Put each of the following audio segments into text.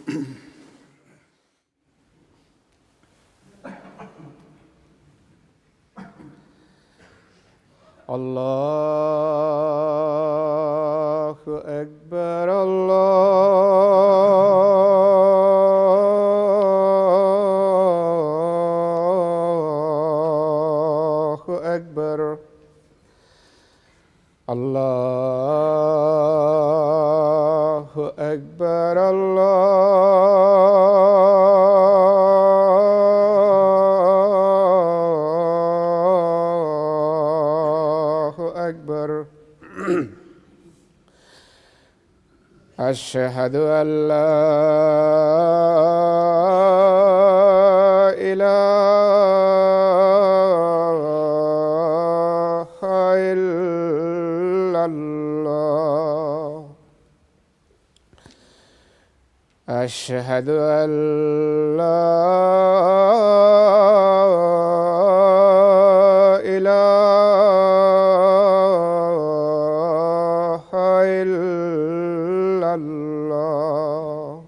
الله أكبر الله أكبر الله أكبر الله أكبر أشهد أن لا إله إلا الله أشهد أن لا إله إلا الله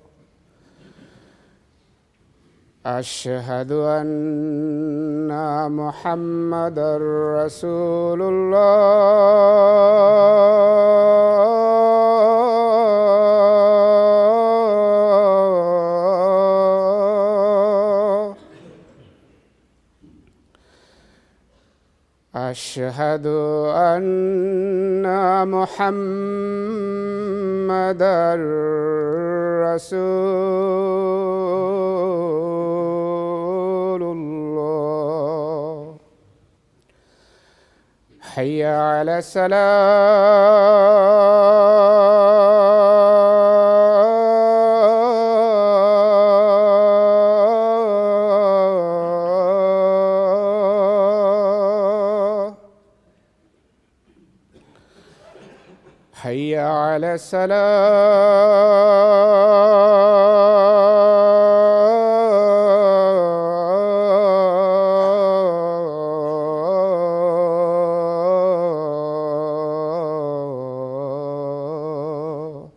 أشهد أن محمدًا رسول الله أشهد أن محمدًا رسول الله حي على الصلاة حي على الصلاة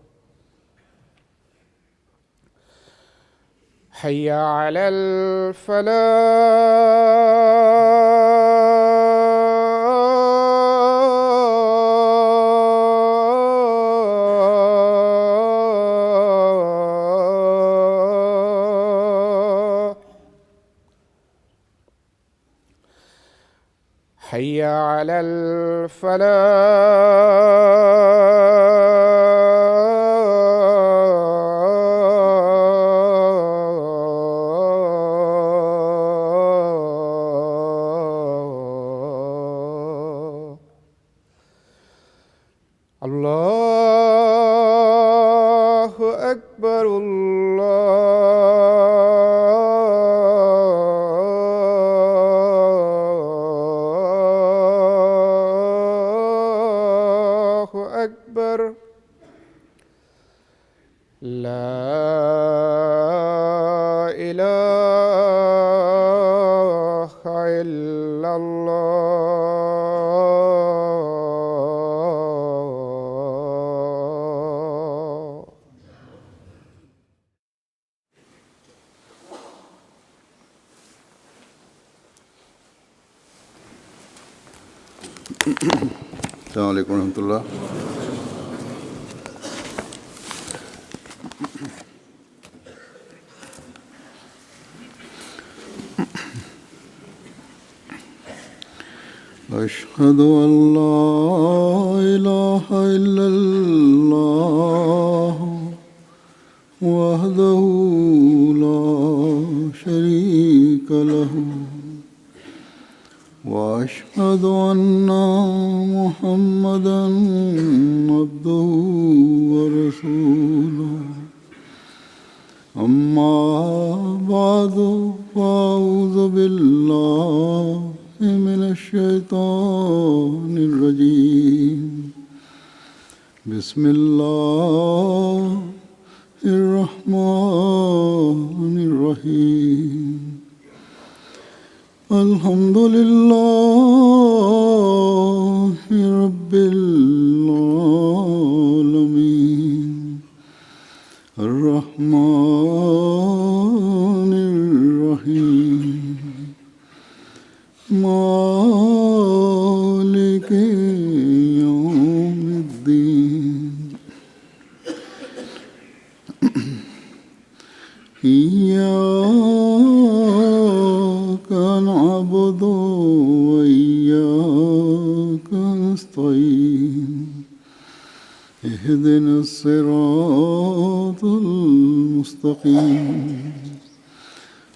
حي على الفلاح حي على الفلاح الله أكبر الله أكبر لا إله إلا الله السلام علیکم ورحمۃ اللہ. أشهد أن لا إله إلا الله وحده لا شريك له وأشهد أن محمدًا عبده ورسوله. أما بعد فأعوذ بالله من الشيطان الرجيم. بسم الله الرحمن الرحيم. الحمد لله رب العالمين الرحمن الرحيم مالك يوم الدين إياك نعبد وإياك نستعين اهدنا الصراط المستقيم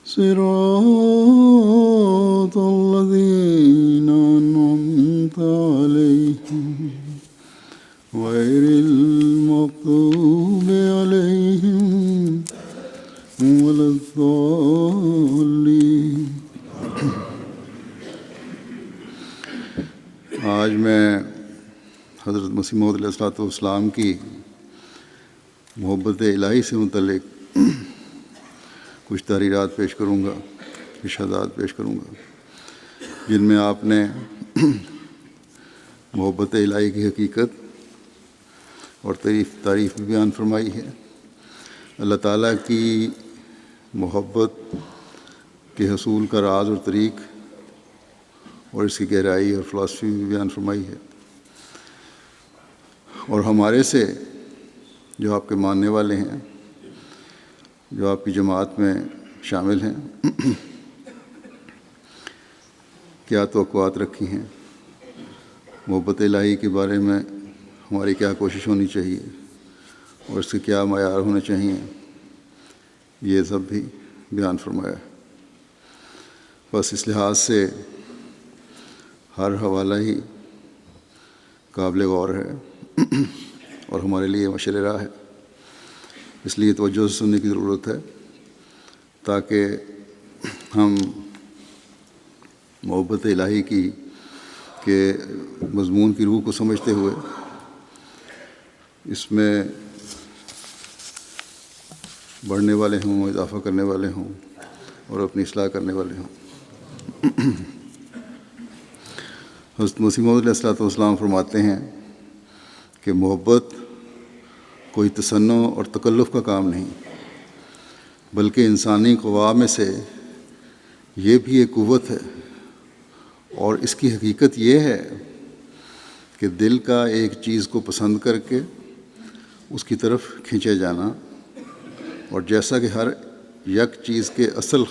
صراط الذين أنعمت عليهم غير المغضوب عليهم ولا الضالين. آج میں حضرت مسیح موعود علیہ الصلوۃ والسلام کی محبت الہی سے متعلق کچھ تحریرات پیش کروں گا، ارشادات پیش کروں گا، جن میں آپ نے محبت الہی کی حقیقت اور تعریف بھی بیان فرمائی ہے. اللہ تعالیٰ کی محبت کے حصول کا راز اور طریق اور اس کی گہرائی اور فلسفی بھی بیان فرمائی ہے. اور ہمارے سے جو آپ کے ماننے والے ہیں، جو آپ کی جماعت میں شامل ہیں، کیا توقعات رکھی ہیں، محبت الہی کے بارے میں ہماری کیا کوشش ہونی چاہیے اور اس کے کیا معیار ہونے چاہیے، یہ سب بھی بیان فرمایا. بس اس لحاظ سے ہر حوالہ ہی قابل غور ہے اور ہمارے لیے مشعل راہ ہے. اس لیے توجہ سے سننے کی ضرورت ہے تاکہ ہم محبت الہی کے مضمون کی روح کو سمجھتے ہوئے اس میں بڑھنے والے ہوں، اضافہ کرنے والے ہوں اور اپنی اصلاح کرنے والے ہوں. حضرت مسیح موعود علیہ الصلوۃ والسلام فرماتے ہیں کہ محبت کوئی تصنع اور تکلف کا کام نہیں، بلکہ انسانی قوا میں سے یہ بھی ایک قوت ہے، اور اس کی حقیقت یہ ہے کہ دل کا ایک چیز کو پسند کر کے اس کی طرف کھینچے جانا، اور جیسا کہ ہر یک چیز کے اصل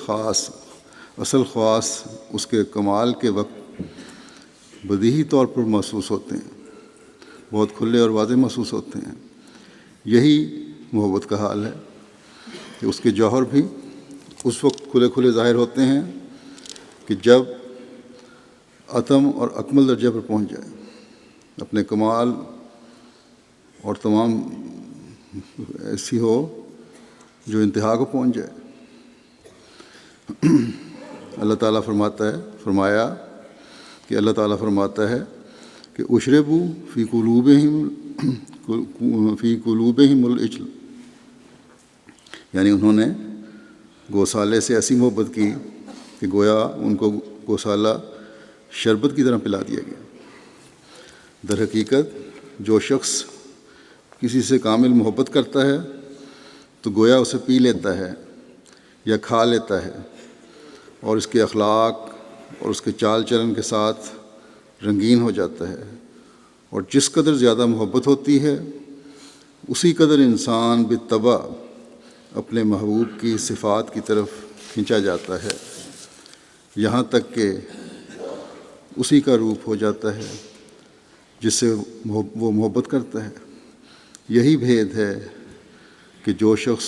خواص اس کے کمال کے وقت بدیہی طور پر محسوس ہوتے ہیں، بہت کھلے اور واضح محسوس ہوتے ہیں، یہی محبت کا حال ہے کہ اس کے جوہر بھی اس وقت کھلے ظاہر ہوتے ہیں کہ جب اتم اور اکمل درجے پر پہنچ جائے، اپنے کمال اور تمام ایسی ہو جو انتہا کو پہنچ جائے. اللہ تعالیٰ فرمایا کہ اللہ تعالیٰ فرماتا ہے کہ اشربوا فی قلوبہم العجل، یعنی انہوں نے گوسالے سے ایسی محبت کی کہ گویا ان کو گوسالہ شربت کی طرح پلا دیا گیا. در حقیقت جو شخص کسی سے کامل محبت کرتا ہے تو گویا اسے پی لیتا ہے یا کھا لیتا ہے، اور اس کے اخلاق اور اس کے چال چلن کے ساتھ رنگین ہو جاتا ہے. اور جس قدر زیادہ محبت ہوتی ہے اسی قدر انسان بالطبع اپنے محبوب کی صفات کی طرف کھینچا جاتا ہے، یہاں تک کہ اسی کا روپ ہو جاتا ہے جس سے وہ محبت کرتا ہے. یہی بھید ہے کہ جو شخص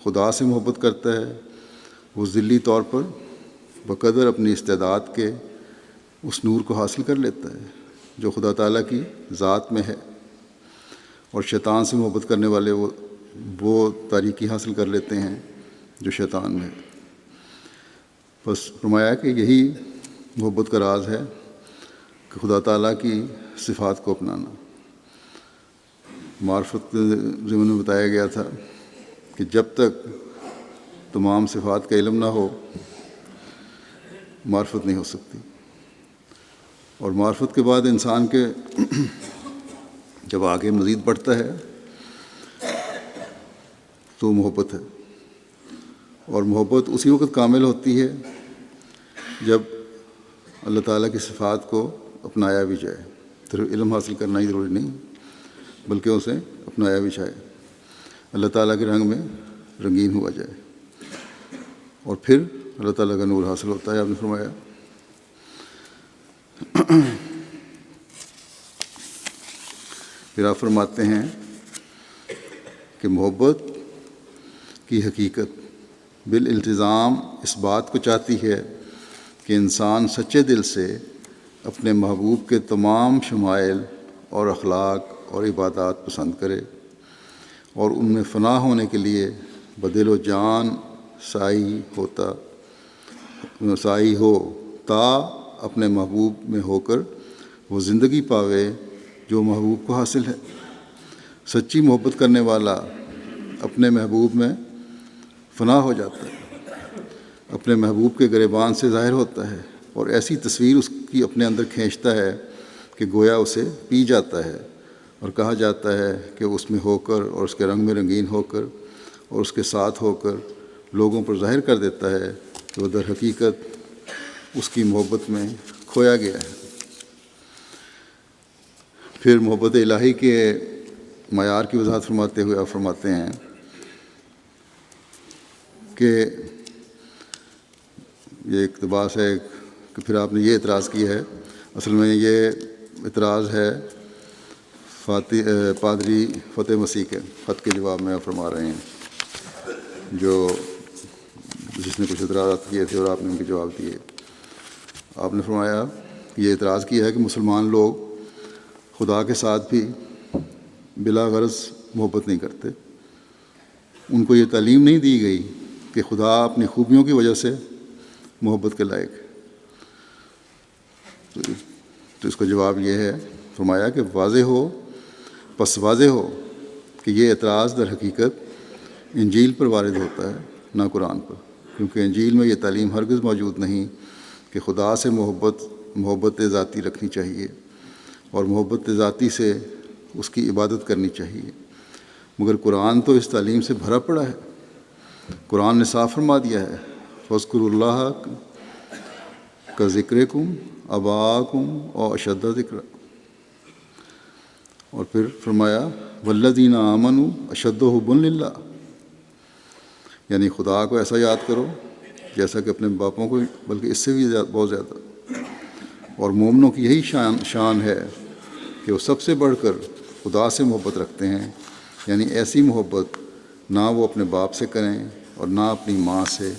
خدا سے محبت کرتا ہے وہ ذلی طور پر بقدر اپنی استعداد کے اس نور کو حاصل کر لیتا ہے جو خدا تعالیٰ کی ذات میں ہے، اور شیطان سے محبت کرنے والے وہ تاریکی حاصل کر لیتے ہیں جو شیطان میں ہے. بس فرمایا کہ یہی محبت کا راز ہے کہ خدا تعالیٰ کی صفات کو اپنانا. معرفت کے ضمن میں بتایا گیا تھا کہ جب تک تمام صفات کا علم نہ ہو معرفت نہیں ہو سکتی، اور معرفت کے بعد انسان کے جب آگے مزید بڑھتا ہے تو محبت ہے، اور محبت اسی وقت کامل ہوتی ہے جب اللہ تعالیٰ کی صفات کو اپنایا بھی جائے. صرف علم حاصل کرنا ہی ضروری نہیں بلکہ اسے اپنایا بھی جائے، اللہ تعالیٰ کے رنگ میں رنگین ہوا جائے، اور پھر اللہ تعالیٰ کا نور حاصل ہوتا ہے. آپ نے فرمایا پھر آپ فرماتے ہیں کہ محبت کی حقیقت بالالتزام اس بات کو چاہتی ہے کہ انسان سچے دل سے اپنے محبوب کے تمام شمائل اور اخلاق اور عبادات پسند کرے اور ان میں فنا ہونے کے لیے بدل و جان سائی ہو تا اپنے محبوب میں ہو کر وہ زندگی پاوے جو محبوب کو حاصل ہے. سچی محبت کرنے والا اپنے محبوب میں فنا ہو جاتا ہے، اپنے محبوب کے گریبان سے ظاہر ہوتا ہے اور ایسی تصویر اس کی اپنے اندر کھینچتا ہے کہ گویا اسے پی جاتا ہے، اور کہا جاتا ہے کہ اس میں ہو کر اور اس کے رنگ میں رنگین ہو کر اور اس کے ساتھ ہو کر لوگوں پر ظاہر کر دیتا ہے کہ وہ در حقیقت اس کی محبت میں کھویا گیا ہے. پھر محبت الہی کے معیار کی وضاحت فرماتے ہوئے آپ فرماتے ہیں کہ یہ اقتباس ہے کہ پھر آپ نے یہ اعتراض کیا ہے. اصل میں یہ اعتراض ہے پادری فتح مسیح کے خط کے جواب میں آپ فرما رہے ہیں، جس نے کچھ اعتراضات کیے تھے اور آپ نے ان کے جواب دیے. آپ نے فرمایا یہ اعتراض کیا ہے کہ مسلمان لوگ خدا کے ساتھ بھی بلا غرض محبت نہیں کرتے. ان کو یہ تعلیم نہیں دی گئی کہ خدا اپنی خوبیوں کی وجہ سے محبت کے لائق ہے. تو اس کا جواب یہ ہے، فرمایا کہ واضح ہو کہ یہ اعتراض در حقیقت انجیل پر وارد ہوتا ہے نہ قرآن پر، کیونکہ انجیل میں یہ تعلیم ہرگز موجود نہیں کہ خدا سے محبت ذاتی رکھنی چاہیے اور محبت ذاتی سے اس کی عبادت کرنی چاہیے. مگر قرآن تو اس تعلیم سے بھرا پڑا ہے. قرآن نے صاف فرما دیا ہے فاذکروا اللہ کا ذکرکم آباءکم و اشد ذکرا، اور پھر فرمایا والذین آمنوا اشد حبا للہ، یعنی خدا کو ایسا یاد کرو جیسا کہ اپنے باپوں کو، بلکہ اس سے بھی بہت زیادہ. اور مومنوں کی یہی شان ہے کہ وہ سب سے بڑھ کر خدا سے محبت رکھتے ہیں، یعنی ایسی محبت نہ وہ اپنے باپ سے کریں اور نہ اپنی ماں سے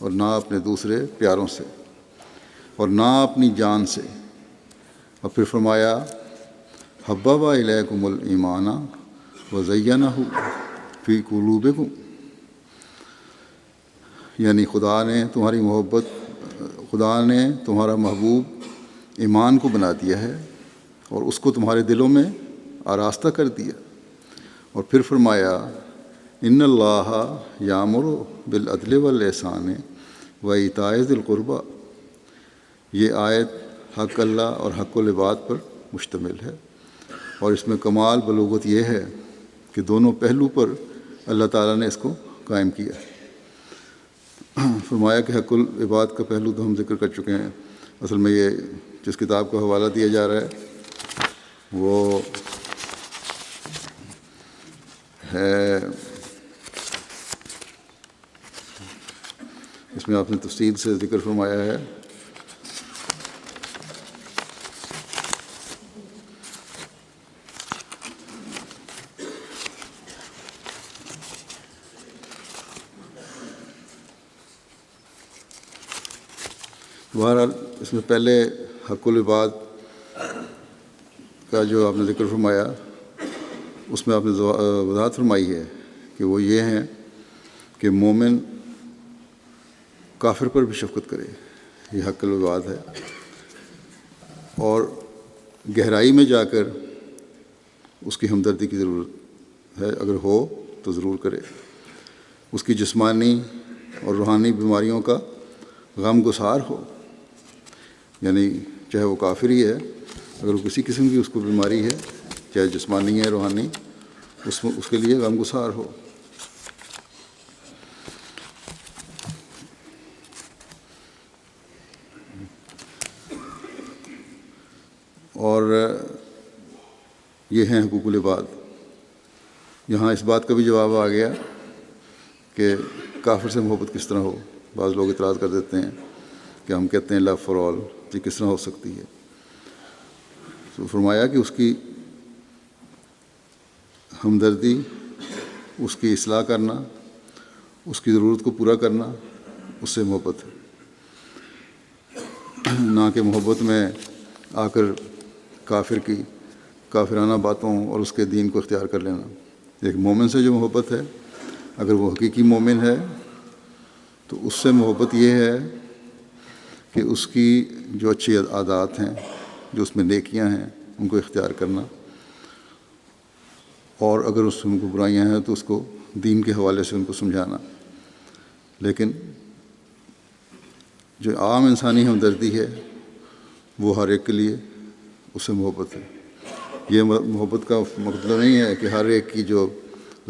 اور نہ اپنے دوسرے پیاروں سے اور نہ اپنی جان سے. اور پھر فرمایا حبب الیکم الایمان وزینہ فی قلوبکم، یعنی خدا نے تمہارا محبوب ایمان کو بنا دیا ہے اور اس کو تمہارے دلوں میں آراستہ کر دیا. اور پھر فرمایا ان اللہ یامر بالعدل والاحسان وایتاء ذی القربی، یہ آیت حق اللہ اور حق العباد پر مشتمل ہے، اور اس میں کمال بلوغت یہ ہے کہ دونوں پہلو پر اللہ تعالیٰ نے اس کو قائم کیا. فرمایا کہ حق العباد کا پہلو تو ہم ذکر کر چکے ہیں. اصل میں یہ جس کتاب کا حوالہ دیا جا رہا ہے وہ ہے، اس میں آپ نے تفصیل سے ذکر فرمایا ہے. بہرحال اس میں پہلے حق العباد کا جو آپ نے ذکر فرمایا اس میں آپ نے وضاحت فرمائی ہے کہ وہ یہ ہیں کہ مومن کافر پر بھی شفقت کرے، یہ حق العباد ہے، اور گہرائی میں جا کر اس کی ہمدردی کی ضرورت ہے، اگر ہو تو ضرور کرے. اس کی جسمانی اور روحانی بیماریوں کا غم گسار ہو، یعنی چاہے وہ کافر ہی ہے، اگر وہ کسی قسم کی اس کو بیماری ہے، چاہے جسمانی ہے روحانی، اس کے لیے غم گسار ہو. اور یہ ہیں حقوق العباد۔ یہاں اس بات کا بھی جواب آ گیا کہ کافر سے محبت کس طرح ہو۔ بعض لوگ اعتراض کر دیتے ہیں کہ ہم کہتے ہیں لو فار آل، یہ کس طرح ہو سکتی ہے؟ تو فرمایا کہ اس کی ہمدردی، اس کی اصلاح کرنا، اس کی ضرورت کو پورا کرنا، اس سے محبت ہے، نہ کہ محبت میں آ کر کافر کی کافرانہ باتوں اور اس کے دین کو اختیار کر لینا۔ ایک مومن سے جو محبت ہے، اگر وہ حقیقی مومن ہے تو اس سے محبت یہ ہے کہ اس کی جو اچھی عادات ہیں، جو اس میں نیکیاں ہیں، ان کو اختیار کرنا، اور اگر اس میں کوئی برائیاں ہیں تو اس کو دین کے حوالے سے ان کو سمجھانا۔ لیکن جو عام انسانی ہمدردی ہے وہ ہر ایک کے لیے اس سے محبت ہے۔ یہ محبت کا مطلب نہیں ہے کہ ہر ایک کی جو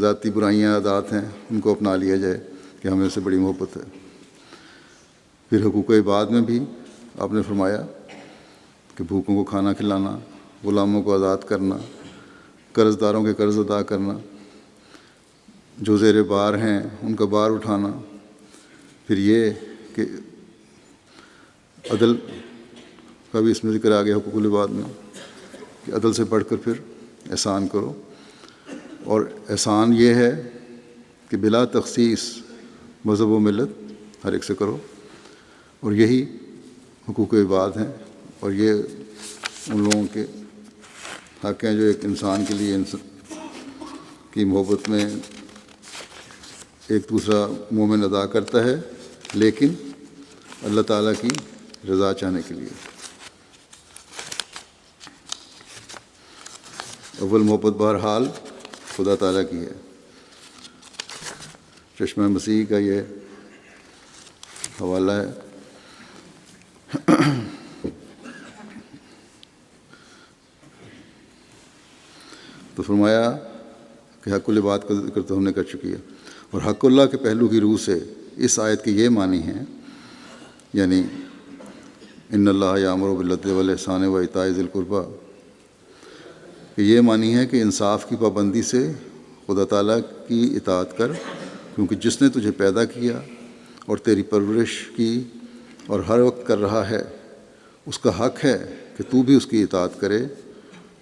ذاتی برائیاں عادات ہیں ان کو اپنا لیا جائے کہ ہمیں اس سے بڑی محبت ہے۔ پھر حقوق عباد میں بھی آپ نے فرمایا کہ بھوکوں کو کھانا کھلانا، غلاموں کو آزاد کرنا، قرض داروں کے قرض ادا کرنا، جو زیر بار ہیں ان کا بار اٹھانا۔ پھر یہ کہ عدل کا بھی اس میں ذکر آ گیا حقوق العباد میں کہ عدل سے بڑھ کر پھر احسان کرو، اور احسان یہ ہے کہ بلا تخصیص مذہب و ملت ہر ایک سے کرو، اور یہی حقوق عباد ہیں، اور یہ ان لوگوں کے حق ہیں جو ایک انسان کے لیے کی محبت میں ایک دوسرا مومن ادا کرتا ہے، لیکن اللہ تعالیٰ کی رضا چاہنے کے لیے۔ اول محبت بہرحال خدا تعالیٰ کی ہے۔ چشمہ مسیح کا یہ حوالہ ہے۔ تو فرمایا کہ حق العباد کا ذکر تو ہم نے کر چکی ہے، اور حق اللہ کے پہلو کی روح سے اس آیت کے یہ معنی ہیں، یعنی ان اللہ یامر بالعدل والاحسان وایتاء ذی القربیٰ، کہ یہ معنی ہے کہ انصاف کی پابندی سے خدا تعالیٰ کی اطاعت کر، کیونکہ جس نے تجھے پیدا کیا اور تیری پرورش کی اور ہر وقت کر رہا ہے، اس کا حق ہے کہ تو بھی اس کی اطاعت کرے،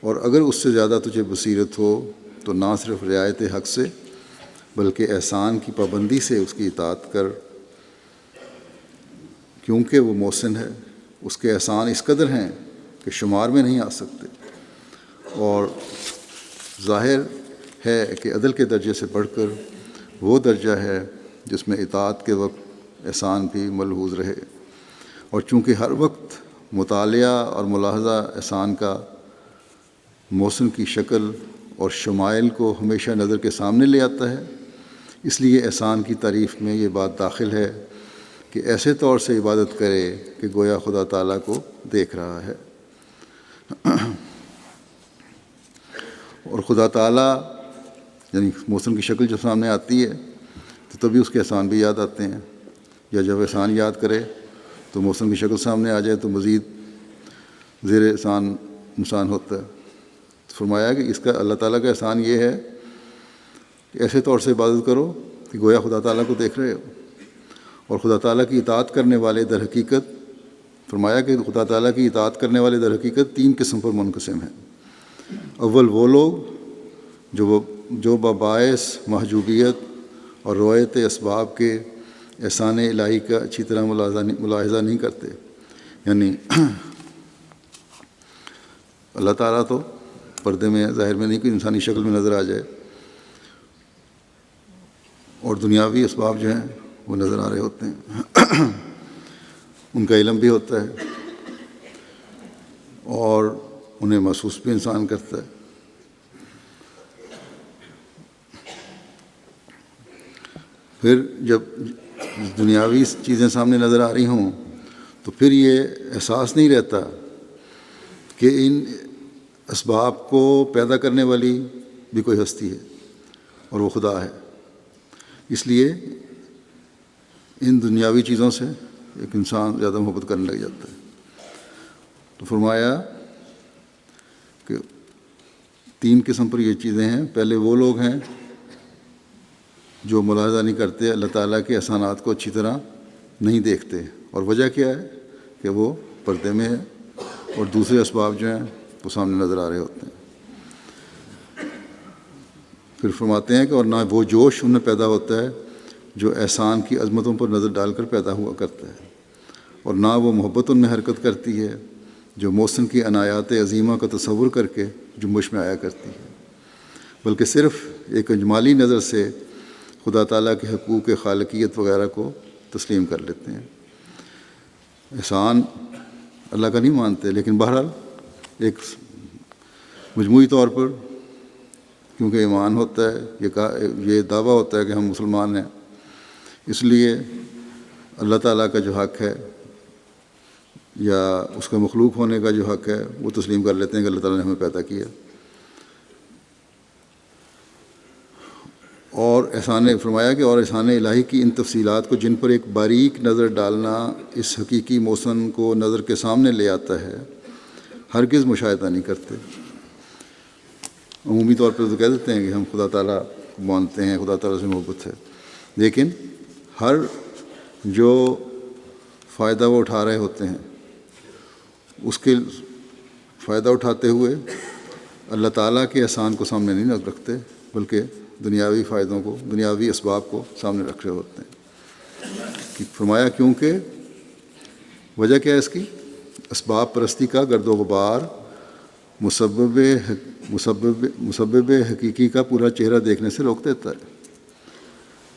اور اگر اس سے زیادہ تجھے بصیرت ہو تو نہ صرف رعایت حق سے بلکہ احسان کی پابندی سے اس کی اطاعت کر، کیونکہ وہ محسن ہے، اس کے احسان اس قدر ہیں کہ شمار میں نہیں آ سکتے، اور ظاہر ہے کہ عدل کے درجے سے بڑھ کر وہ درجہ ہے جس میں اطاعت کے وقت احسان بھی ملحوظ رہے، اور چونکہ ہر وقت مطالعہ اور ملاحظہ احسان کا محسن کی شکل اور شمائل کو ہمیشہ نظر کے سامنے لے آتا ہے، اس لیے احسان کی تعریف میں یہ بات داخل ہے کہ ایسے طور سے عبادت کرے کہ گویا خدا تعالیٰ کو دیکھ رہا ہے۔ اور خدا تعالیٰ یعنی محسن کی شکل جب سامنے آتی ہے تو تبھی اس کے احسان بھی یاد آتے ہیں، یا جب احسان یاد کرے تو محسن کی شکل سامنے آ جائے تو مزید زیر احسان انسان ہوتا ہے۔ فرمایا کہ اس کا اللہ تعالیٰ کا احسان یہ ہے کہ ایسے طور سے عبادت کرو کہ گویا خدا تعالیٰ کو دیکھ رہے ہو، اور خدا تعالیٰ کی اطاعت کرنے والے در حقیقت، فرمایا کہ خدا تعالیٰ کی اطاعت کرنے والے در حقیقت 3 قسم پر منقسم ہیں۔ اول وہ لوگ جو باعث محجوبیت اور روایت اسباب کے احسان الہی کا اچھی طرح ملاحظہ نہیں کرتے، یعنی اللہ تعالیٰ تو پردے میں ظاہر میں نہیں، کوئی انسانی شکل میں نظر آ جائے، اور دنیاوی اسباب جو ہیں وہ نظر آ رہے ہوتے ہیں، ان کا علم بھی ہوتا ہے اور انہیں محسوس بھی انسان کرتا ہے۔ پھر جب دنیاوی چیزیں سامنے نظر آ رہی ہوں تو پھر یہ احساس نہیں رہتا کہ ان اسباب کو پیدا کرنے والی بھی کوئی ہستی ہے اور وہ خدا ہے۔ اس لیے ان دنیاوی چیزوں سے ایک انسان زیادہ محبت کرنے لگ جاتا ہے۔ تو فرمایا 3 قسم پر یہ چیزیں ہیں۔ پہلے وہ لوگ ہیں جو ملاحظہ نہیں کرتے، اللہ تعالیٰ کے احسانات کو اچھی طرح نہیں دیکھتے، اور وجہ کیا ہے کہ وہ پردے میں ہے، اور دوسرے اسباب جو ہیں وہ سامنے نظر آ رہے ہوتے ہیں۔ پھر فرماتے ہیں کہ اور نہ وہ جوش ان میں پیدا ہوتا ہے جو احسان کی عظمتوں پر نظر ڈال کر پیدا ہوا کرتا ہے، اور نہ وہ محبت ان میں حرکت کرتی ہے جو محسن کی عنایات عظیمہ کا تصور کر کے جنبش میں آیا کرتی ہے، بلکہ صرف ایک اجمالی نظر سے خدا تعالیٰ کے حقوق خالقیت وغیرہ کو تسلیم کر لیتے ہیں۔ احسان اللہ کا نہیں مانتے، لیکن بہرحال ایک مجموعی طور پر کیونکہ ایمان ہوتا ہے، یہ دعویٰ ہوتا ہے کہ ہم مسلمان ہیں، اس لیے اللہ تعالیٰ کا جو حق ہے یا اس کا مخلوق ہونے کا جو حق ہے وہ تسلیم کر لیتے ہیں کہ اللہ تعالیٰ نے ہمیں پیدا کیا۔ اور فرمایا کہ اور احسان الہی کی ان تفصیلات کو جن پر ایک باریک نظر ڈالنا اس حقیقی محسن کو نظر کے سامنے لے آتا ہے، ہرگز مشاہدہ نہیں کرتے۔ عمومی طور پر تو کہہ دیتے ہیں کہ ہم خدا تعالیٰ کو مانتے ہیں، خدا تعالیٰ سے محبت ہے، لیکن ہر جو فائدہ وہ اٹھا رہے ہوتے ہیں اس کے فائدہ اٹھاتے ہوئے اللہ تعالیٰ کے احسان کو سامنے نہیں رکھتے، بلکہ دنیاوی فائدوں کو، دنیاوی اسباب کو سامنے رکھ رہے ہوتے ہیں۔ فرمایا کیونکہ وجہ کیا ہے اس کی؟ اسباب پرستی کا گرد و غبار مسبب حقیقی کا پورا چہرہ دیکھنے سے روک دیتا ہے،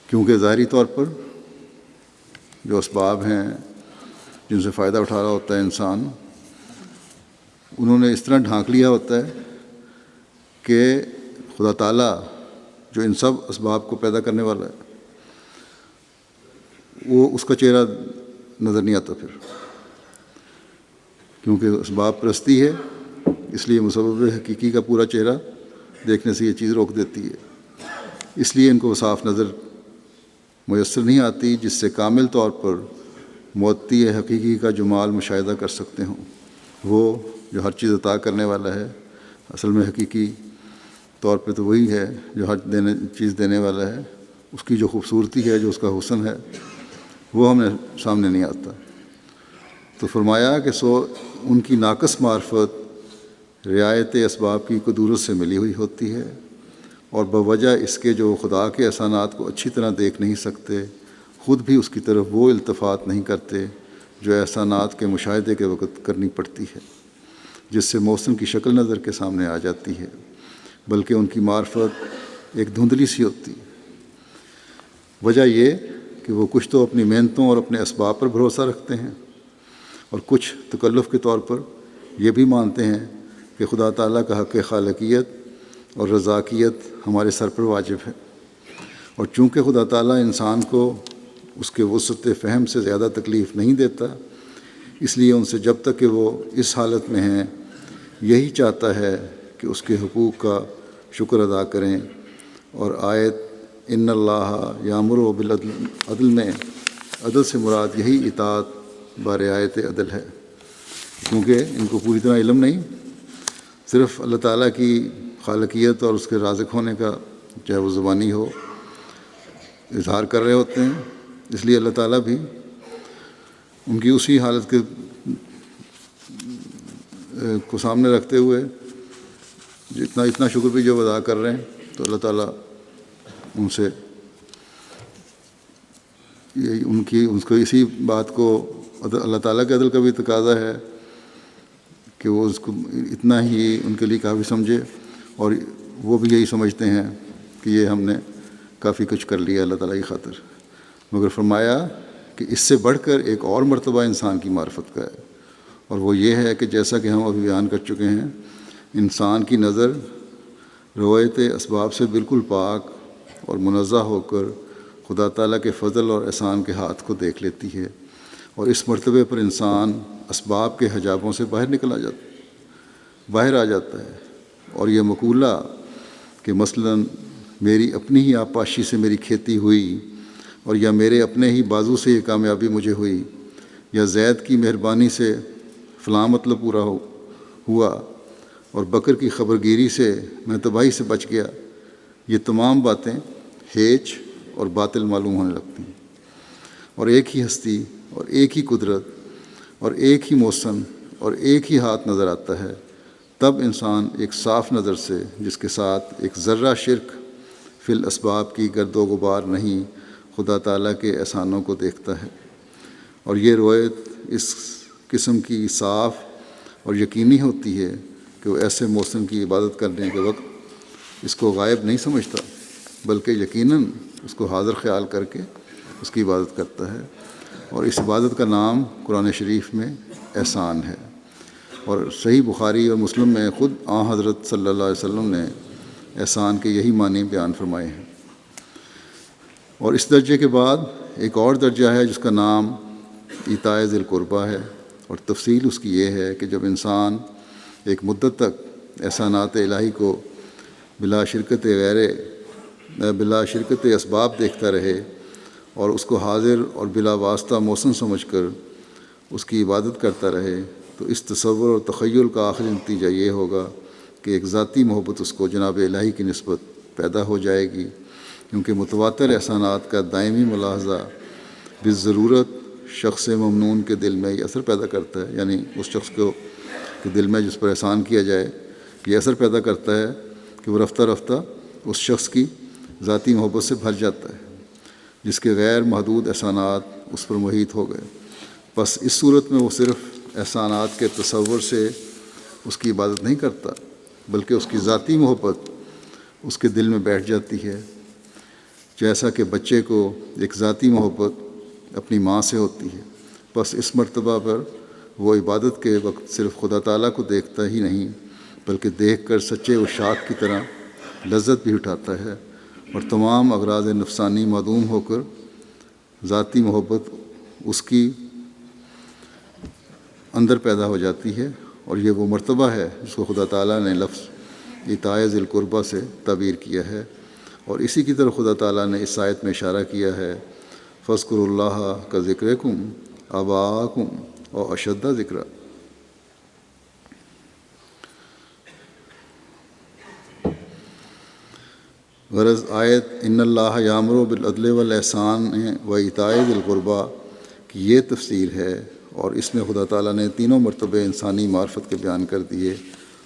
کیونکہ ظاہری طور پر جو اسباب ہیں جن سے فائدہ اٹھا رہا ہوتا ہے انسان، انہوں نے اس طرح ڈھانک لیا ہوتا ہے کہ خدا تعالیٰ جو ان سب اسباب کو پیدا کرنے والا ہے وہ اس کا چہرہ نظر نہیں آتا، پھر کیونکہ اسباب پرستی ہے اس لیے مسبب حقیقی کا پورا چہرہ دیکھنے سے یہ چیز روک دیتی ہے، اس لیے ان کو صاف نظر میسر نہیں آتی جس سے کامل طور پر معطی حقیقی کا جمال مشاہدہ کر سکتے ہوں۔ وہ جو ہر چیز عطا کرنے والا ہے، اصل میں حقیقی طور پہ تو وہی ہے جو ہر چیز دینے والا ہے، اس کی جو خوبصورتی ہے، جو اس کا حسن ہے، وہ ہمیں سامنے نہیں آتا۔ تو فرمایا کہ ان کی ناقص معرفت رعایت اسباب کی قدورت سے ملی ہوئی ہوتی ہے، اور بوجہ اس کے جو خدا کے احسانات کو اچھی طرح دیکھ نہیں سکتے، خود بھی اس کی طرف وہ التفات نہیں کرتے جو احسانات کے مشاہدے کے وقت کرنی پڑتی ہے، جس سے محسن کی شکل نظر کے سامنے آ جاتی ہے، بلکہ ان کی معرفت ایک دھندلی سی ہوتی ہے۔ وجہ یہ کہ وہ کچھ تو اپنی محنتوں اور اپنے اسباب پر بھروسہ رکھتے ہیں، اور کچھ تکلف کے طور پر یہ بھی مانتے ہیں کہ خدا تعالیٰ کا حق خالقیت اور رضاکیت ہمارے سر پر واجب ہے، اور چونکہ خدا تعالیٰ انسان کو اس کے وسعت فہم سے زیادہ تکلیف نہیں دیتا، اس لیے ان سے جب تک کہ وہ اس حالت میں ہیں یہی چاہتا ہے کہ اس کے حقوق کا شکر ادا کریں۔ اور آیت ان اللہ یامر بالعدل میں عدل سے مراد یہی اطاعت برعایت عدل ہے، کیونکہ ان کو پوری طرح علم نہیں، صرف اللہ تعالیٰ کی خالقیت اور اس کے رازق ہونے کا چاہے وہ زبانی ہو اظہار کر رہے ہوتے ہیں، اس لیے اللہ تعالیٰ بھی ان کی اسی حالت کے کو سامنے رکھتے ہوئے اتنا شکر بھی جو ادا کر رہے ہیں، تو اللہ تعالیٰ ان سے ان کو اسی بات کو اللہ تعالیٰ کے عدل کا بھی تقاضا ہے کہ وہ اس کو اتنا ہی ان کے لیے کافی سمجھے، اور وہ بھی یہی سمجھتے ہیں کہ یہ ہم نے کافی کچھ کر لیا اللہ تعالیٰ کی خاطر۔ مگر فرمایا کہ اس سے بڑھ کر ایک اور مرتبہ انسان کی معرفت کا ہے، اور وہ یہ ہے کہ جیسا کہ ہم ابھی بیان کر چکے ہیں، انسان کی نظر روایت اسباب سے بالکل پاک اور منزہ ہو کر خدا تعالیٰ کے فضل اور احسان کے ہاتھ کو دیکھ لیتی ہے، اور اس مرتبے پر انسان اسباب کے حجابوں سے باہر آ جاتا ہے، اور یہ مقولہ کہ مثلاً میری اپنی ہی آبپاشی سے میری کھیتی ہوئی، اور یا میرے اپنے ہی بازو سے یہ کامیابی مجھے ہوئی، یا زید کی مہربانی سے فلاں مطلب پورا ہوا، اور بکر کی خبرگیری سے میں تباہی سے بچ گیا، یہ تمام باتیں ہیچ اور باطل معلوم ہونے لگتی ہیں، اور ایک ہی ہستی اور ایک ہی قدرت اور ایک ہی موسم اور ایک ہی ہاتھ نظر آتا ہے، تب انسان ایک صاف نظر سے، جس کے ساتھ ایک ذرہ شرک فی الاسباب کی گرد و غبار نہیں، خدا تعالیٰ کے احسانوں کو دیکھتا ہے۔ اور یہ روایت اس قسم کی صاف اور یقینی ہوتی ہے کہ وہ ایسے موسم کی عبادت کرنے کے وقت اس کو غائب نہیں سمجھتا، بلکہ یقیناً اس کو حاضر خیال کر کے اس کی عبادت کرتا ہے۔ اور اس عبادت کا نام قرآن شریف میں احسان ہے، اور صحیح بخاری اور مسلم میں خود حضرت صلی اللہ علیہ وسلم نے احسان کے یہی معنی بیان فرمائے ہیں۔ اور اس درجے کے بعد ایک اور درجہ ہے جس کا نام ایتاء ذی القربیٰ ہے، اور تفصیل اس کی یہ ہے کہ جب انسان ایک مدت تک احسانات الہی کو بلا شرکت اسباب دیکھتا رہے اور اس کو حاضر اور بلا واسطہ موسم سمجھ کر اس کی عبادت کرتا رہے، تو اس تصور اور تخیل کا آخری نتیجہ یہ ہوگا کہ ایک ذاتی محبت اس کو جناب الہی کی نسبت پیدا ہو جائے گی، کیونکہ متواتر احسانات کا دائمی ملاحظہ بالضرورت شخص ممنون کے دل میں یہ اثر پیدا کرتا ہے، یعنی اس شخص کو کے دل میں جس پر احسان کیا جائے یہ اثر پیدا کرتا ہے کہ وہ رفتہ رفتہ اس شخص کی ذاتی محبت سے بھر جاتا ہے، جس کے غیر محدود احسانات اس پر محیط ہو گئے۔ بس اس صورت میں وہ صرف احسانات کے تصور سے اس کی عبادت نہیں کرتا، بلکہ اس کی ذاتی محبت اس کے دل میں بیٹھ جاتی ہے، جیسا کہ بچے کو ایک ذاتی محبت اپنی ماں سے ہوتی ہے۔ بس اس مرتبہ پر وہ عبادت کے وقت صرف خدا تعالیٰ کو دیکھتا ہی نہیں، بلکہ دیکھ کر سچے عشاق کی طرح لذت بھی اٹھاتا ہے، اور تمام اغراض نفسانی معدوم ہو کر ذاتی محبت اس کی اندر پیدا ہو جاتی ہے۔ اور یہ وہ مرتبہ ہے جس کو خدا تعالیٰ نے لفظ ایتاء ذی القربیٰ سے تعبیر کیا ہے، اور اسی کی طرف خدا تعالیٰ نے اس آیت میں اشارہ کیا ہے، فاذکروا اللہ کذکرکم آباءکم اور اشد ذکرا۔ غرض آیت ان اللہ یامر بالعدل والاحسان و ایتاء ذی القربیٰ کی یہ تفسیر ہے، اور اس میں خدا تعالیٰ نے تینوں مرتبے انسانی معرفت کے بیان کر دیے،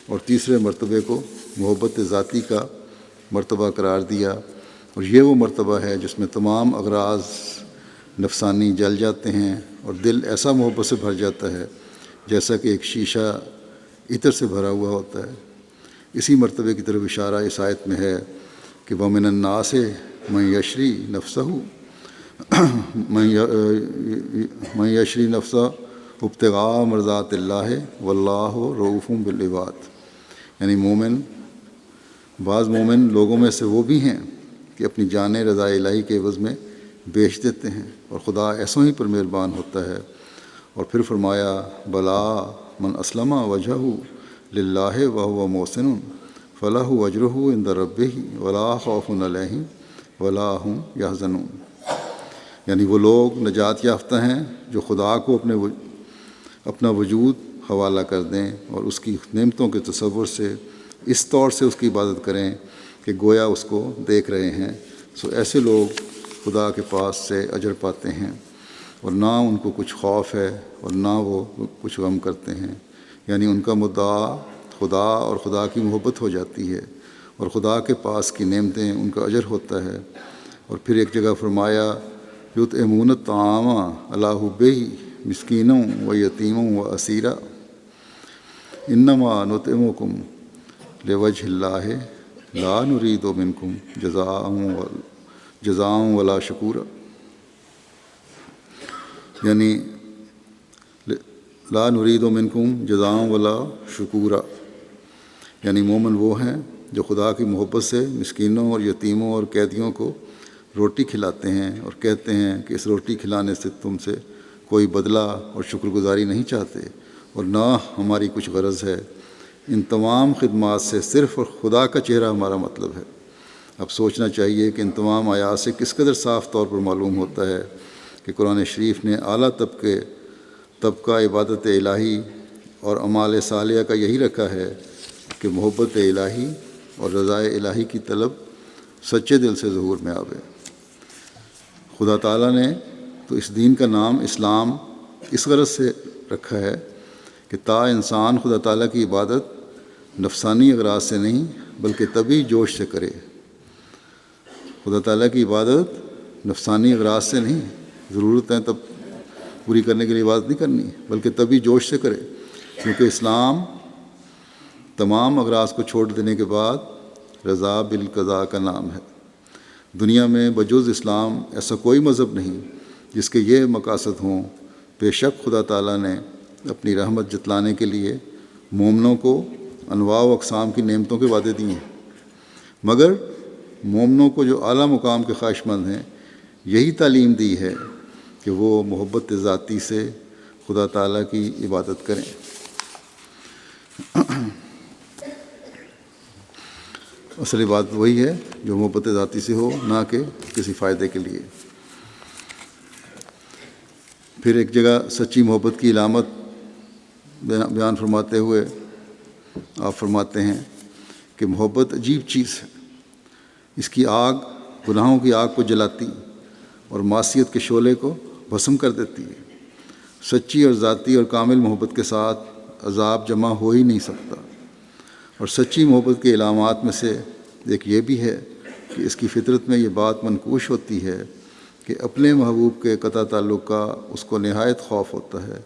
اور تیسرے مرتبے کو محبت ذاتی کا مرتبہ قرار دیا، اور یہ وہ مرتبہ ہے جس میں تمام اغراض نفسانی جل جاتے ہیں اور دل ایسا محبت سے بھر جاتا ہے جیسا کہ ایک شیشہ عطر سے بھرا ہوا ہوتا ہے۔ اسی مرتبے کی طرف اشارہ اس آیت میں ہے کہ وَمِنَ النَّاسِ مَن یشری نفسہ من یشری نفسہ ابتغاء مرضات اللہ واللہ رؤوف بالعباد، یعنی بعض مومن لوگوں میں سے وہ بھی ہیں کہ اپنی جانیں رضا الہی کے عوض میں بیچ دیتے ہیں، اور خدا ایسوں ہی پر مہربان ہوتا ہے۔ اور پھر فرمایا بلا من اسلم وجہہ للہ وہو محسن فلہ اجرہ عند ربہ ولا خوف علیہم ولا ہم یحزنون، یعنی وہ لوگ نجات یافتہ ہیں جو خدا کو اپنا وجود حوالہ کر دیں اور اس کی نعمتوں کے تصور سے اس طور سے اس کی عبادت کریں کہ گویا اس کو دیکھ رہے ہیں، سو ایسے لوگ خدا کے پاس سے اجر پاتے ہیں، اور نہ ان کو کچھ خوف ہے اور نہ وہ کچھ غم کرتے ہیں، یعنی ان کا مدعا خدا اور خدا کی محبت ہو جاتی ہے، اور خدا کے پاس کی نعمتیں ان کا اجر ہوتا ہے۔ اور پھر ایک جگہ فرمایا یطعمون الطعام علی حبہ مسکینا و یتیما و اسیرا انما نطعمکم لوجہ اللہ لا نرید منکم جزاء ولا شکورا، یعنی لا نرید منکم جزاء ولا شکورا، یعنی مومن وہ ہیں جو خدا کی محبت سے مسکینوں اور یتیموں اور قیدیوں کو روٹی کھلاتے ہیں اور کہتے ہیں کہ اس روٹی کھلانے سے تم سے کوئی بدلہ اور شکر گزاری نہیں چاہتے اور نہ ہماری کچھ غرض ہے۔ ان تمام خدمات سے صرف خدا کا چہرہ ہمارا مطلب ہے۔ اب سوچنا چاہیے کہ ان تمام آیات سے کس قدر صاف طور پر معلوم ہوتا ہے کہ قرآن شریف نے اعلیٰ طبقہ عبادت الہی اور اعمال صالحہ کا یہی رکھا ہے کہ کہ محبت الہی اور رضا الہی کی طلب سچے دل سے ظہور میں آوے۔ خدا تعالیٰ نے تو اس دین کا نام اسلام اس غرض سے رکھا ہے کہ تا انسان خدا تعالیٰ کی عبادت نفسانی اغراض سے نہیں بلکہ طبعی جوش سے کرے۔ خدا تعالیٰ کی عبادت نفسانی اغراض سے نہیں، ضرورت ہے تب پوری کرنے کے لیے عبادت نہیں کرنی، بلکہ طبعی جوش سے کرے، کیونکہ اسلام تمام اغراض کو چھوڑ دینے کے بعد رضا بالقضاء کا نام ہے۔ دنیا میں بجز اسلام ایسا کوئی مذہب نہیں جس کے یہ مقاصد ہوں۔ بے شک خدا تعالیٰ نے اپنی رحمت جتلانے کے لیے مومنوں کو انواع و اقسام کی نعمتوں کے وعدے دیے ہیں، مگر مومنوں کو جو اعلیٰ مقام کے خواہش مند ہیں یہی تعلیم دی ہے کہ وہ محبت ذاتی سے خدا تعالیٰ کی عبادت کریں۔ اصل عبادت وہی ہے جو محبت ذاتی سے ہو، نہ کہ کسی فائدے کے لیے۔ پھر ایک جگہ سچی محبت کی علامت بیان فرماتے ہوئے آپ فرماتے ہیں کہ محبت عجیب چیز ہے، اس کی آگ گناہوں کی آگ کو جلاتی اور معصیت کے شعلے کو بھسم کر دیتی ہے۔ سچی اور ذاتی اور کامل محبت کے ساتھ عذاب جمع ہو ہی نہیں سکتا۔ اور سچی محبت کے علامات میں سے ایک یہ بھی ہے کہ اس کی فطرت میں یہ بات منقوش ہوتی ہے کہ اپنے محبوب کے قطع تعلق کا اس کو نہایت خوف ہوتا ہے،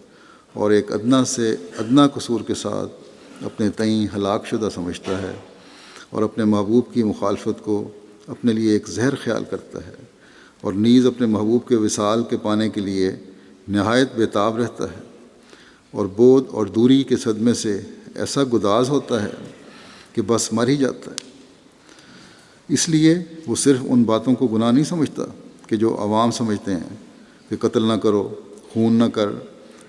اور ایک ادنا سے ادنا قصور کے ساتھ اپنے تئیں ہلاک شدہ سمجھتا ہے، اور اپنے محبوب کی مخالفت کو اپنے لیے ایک زہر خیال کرتا ہے، اور نیز اپنے محبوب کے وصال کے پانے کے لیے نہایت بےتاب رہتا ہے، اور بعد اور دوری کے صدمے سے ایسا گداز ہوتا ہے کہ بس مر ہی جاتا ہے۔ اس لیے وہ صرف ان باتوں کو گناہ نہیں سمجھتا کہ جو عوام سمجھتے ہیں کہ قتل نہ کرو، خون نہ کر،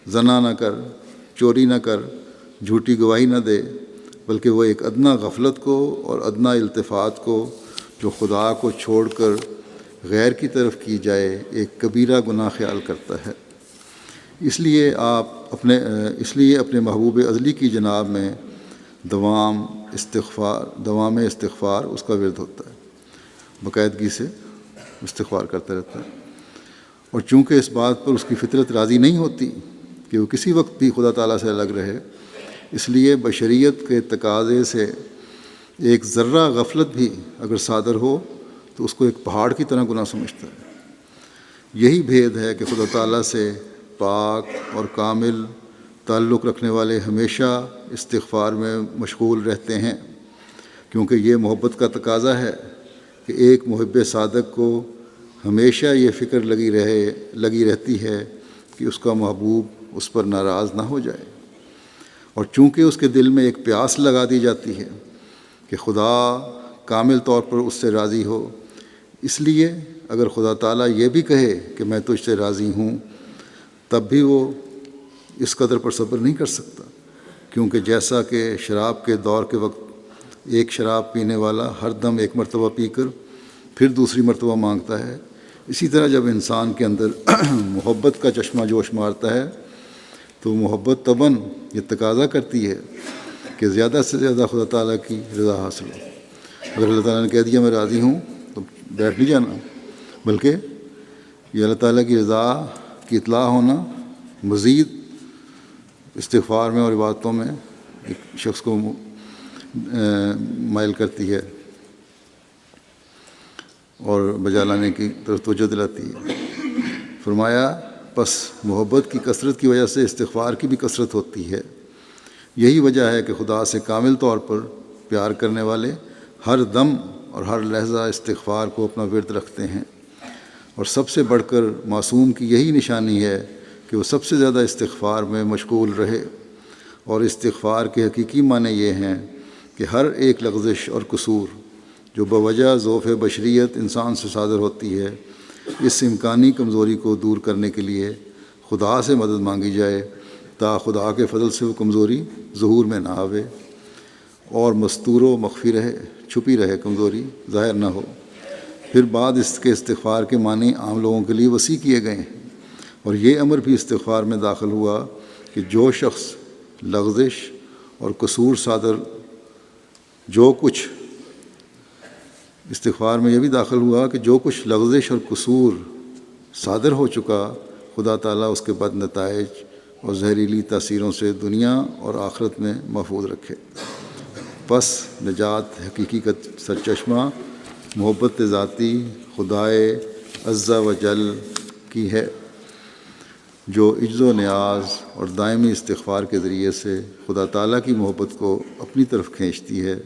زنا نہ کر، چوری نہ کر، جھوٹی گواہی نہ دے، بلکہ وہ ایک ادنا غفلت کو اور ادنا التفات کو جو خدا کو چھوڑ کر غیر کی طرف کی جائے ایک کبیرہ گناہ خیال کرتا ہے۔ اس لیے اپنے محبوب ازلی کی جناب میں دوام استغفار اس کا ورد ہوتا ہے، باقاعدگی سے استغفار کرتا رہتا ہے۔ اور چونکہ اس بات پر اس کی فطرت راضی نہیں ہوتی کہ وہ کسی وقت بھی خدا تعالیٰ سے الگ رہے، اس لیے بشریت کے تقاضے سے ایک ذرہ غفلت بھی اگر صادر ہو تو اس کو ایک پہاڑ کی طرح گناہ سمجھتا ہے۔ یہی بھید ہے کہ خدا تعالیٰ سے پاک اور کامل تعلق رکھنے والے ہمیشہ استغفار میں مشغول رہتے ہیں، کیونکہ یہ محبت کا تقاضا ہے کہ ایک محب صادق کو ہمیشہ یہ فکر لگی رہتی ہے کہ اس کا محبوب اس پر ناراض نہ ہو جائے، اور چونکہ اس کے دل میں ایک پیاس لگا دی جاتی ہے کہ خدا کامل طور پر اس سے راضی ہو، اس لیے اگر خدا تعالیٰ یہ بھی کہے کہ میں تجھ سے راضی ہوں، تب بھی وہ اس قدر پر صبر نہیں کر سکتا، کیونکہ جیسا کہ شراب کے دور کے وقت ایک شراب پینے والا ہر دم ایک مرتبہ پی کر پھر دوسری مرتبہ مانگتا ہے، اسی طرح جب انسان کے اندر محبت کا چشمہ جوش مارتا ہے تو محبت طبعاً یہ تقاضا کرتی ہے کہ زیادہ سے زیادہ خدا تعالیٰ کی رضا حاصل ہو۔ اگر اللہ تعالیٰ نے کہہ دیا میں راضی ہوں تو بیٹھ نہیں جانا، بلکہ یہ اللہ تعالیٰ کی رضا کی اطلاع ہونا مزید استغفار میں اور عبادتوں میں ایک شخص کو مائل کرتی ہے اور بجا لانے کی طرف توجہ دلاتی ہے۔ فرمایا پس محبت کی کثرت کی وجہ سے استغفار کی بھی کثرت ہوتی ہے۔ یہی وجہ ہے کہ خدا سے کامل طور پر پیار کرنے والے ہر دم اور ہر لحظہ استغفار کو اپنا ورد رکھتے ہیں، اور سب سے بڑھ کر معصوم کی یہی نشانی ہے کہ وہ سب سے زیادہ استغفار میں مشغول رہے۔ اور استغفار کے حقیقی معنی یہ ہیں کہ ہر ایک لغزش اور قصور جو بوجہ ضعف بشریت انسان سے صادر ہوتی ہے، اس امکانی کمزوری کو دور کرنے کے لیے خدا سے مدد مانگی جائے تا خدا کے فضل سے وہ کمزوری ظہور میں نہ آوے اور مستور و مخفی رہے، چھپی رہے، کمزوری ظاہر نہ ہو۔ پھر بعد اس کے استغفار کے معنی عام لوگوں کے لیے وسیع کیے گئے ہیں، اور یہ امر بھی استغفار میں داخل ہوا کہ جو شخص لغزش اور قصور صادر جو کچھ استغفار میں یہ بھی داخل ہوا کہ جو کچھ لغزش اور قصور صادر ہو چکا، خدا تعالیٰ اس کے بد نتائج اور زہریلی تاثیروں سے دنیا اور آخرت میں محفوظ رکھے۔ پس نجات حقیقی کا سرچشمہ محبت ذاتی خدائے عز و جل کی ہے، جو عجز و نیاز اور دائمی استغفار کے ذریعے سے خدا تعالیٰ کی محبت کو اپنی طرف کھینچتی ہے،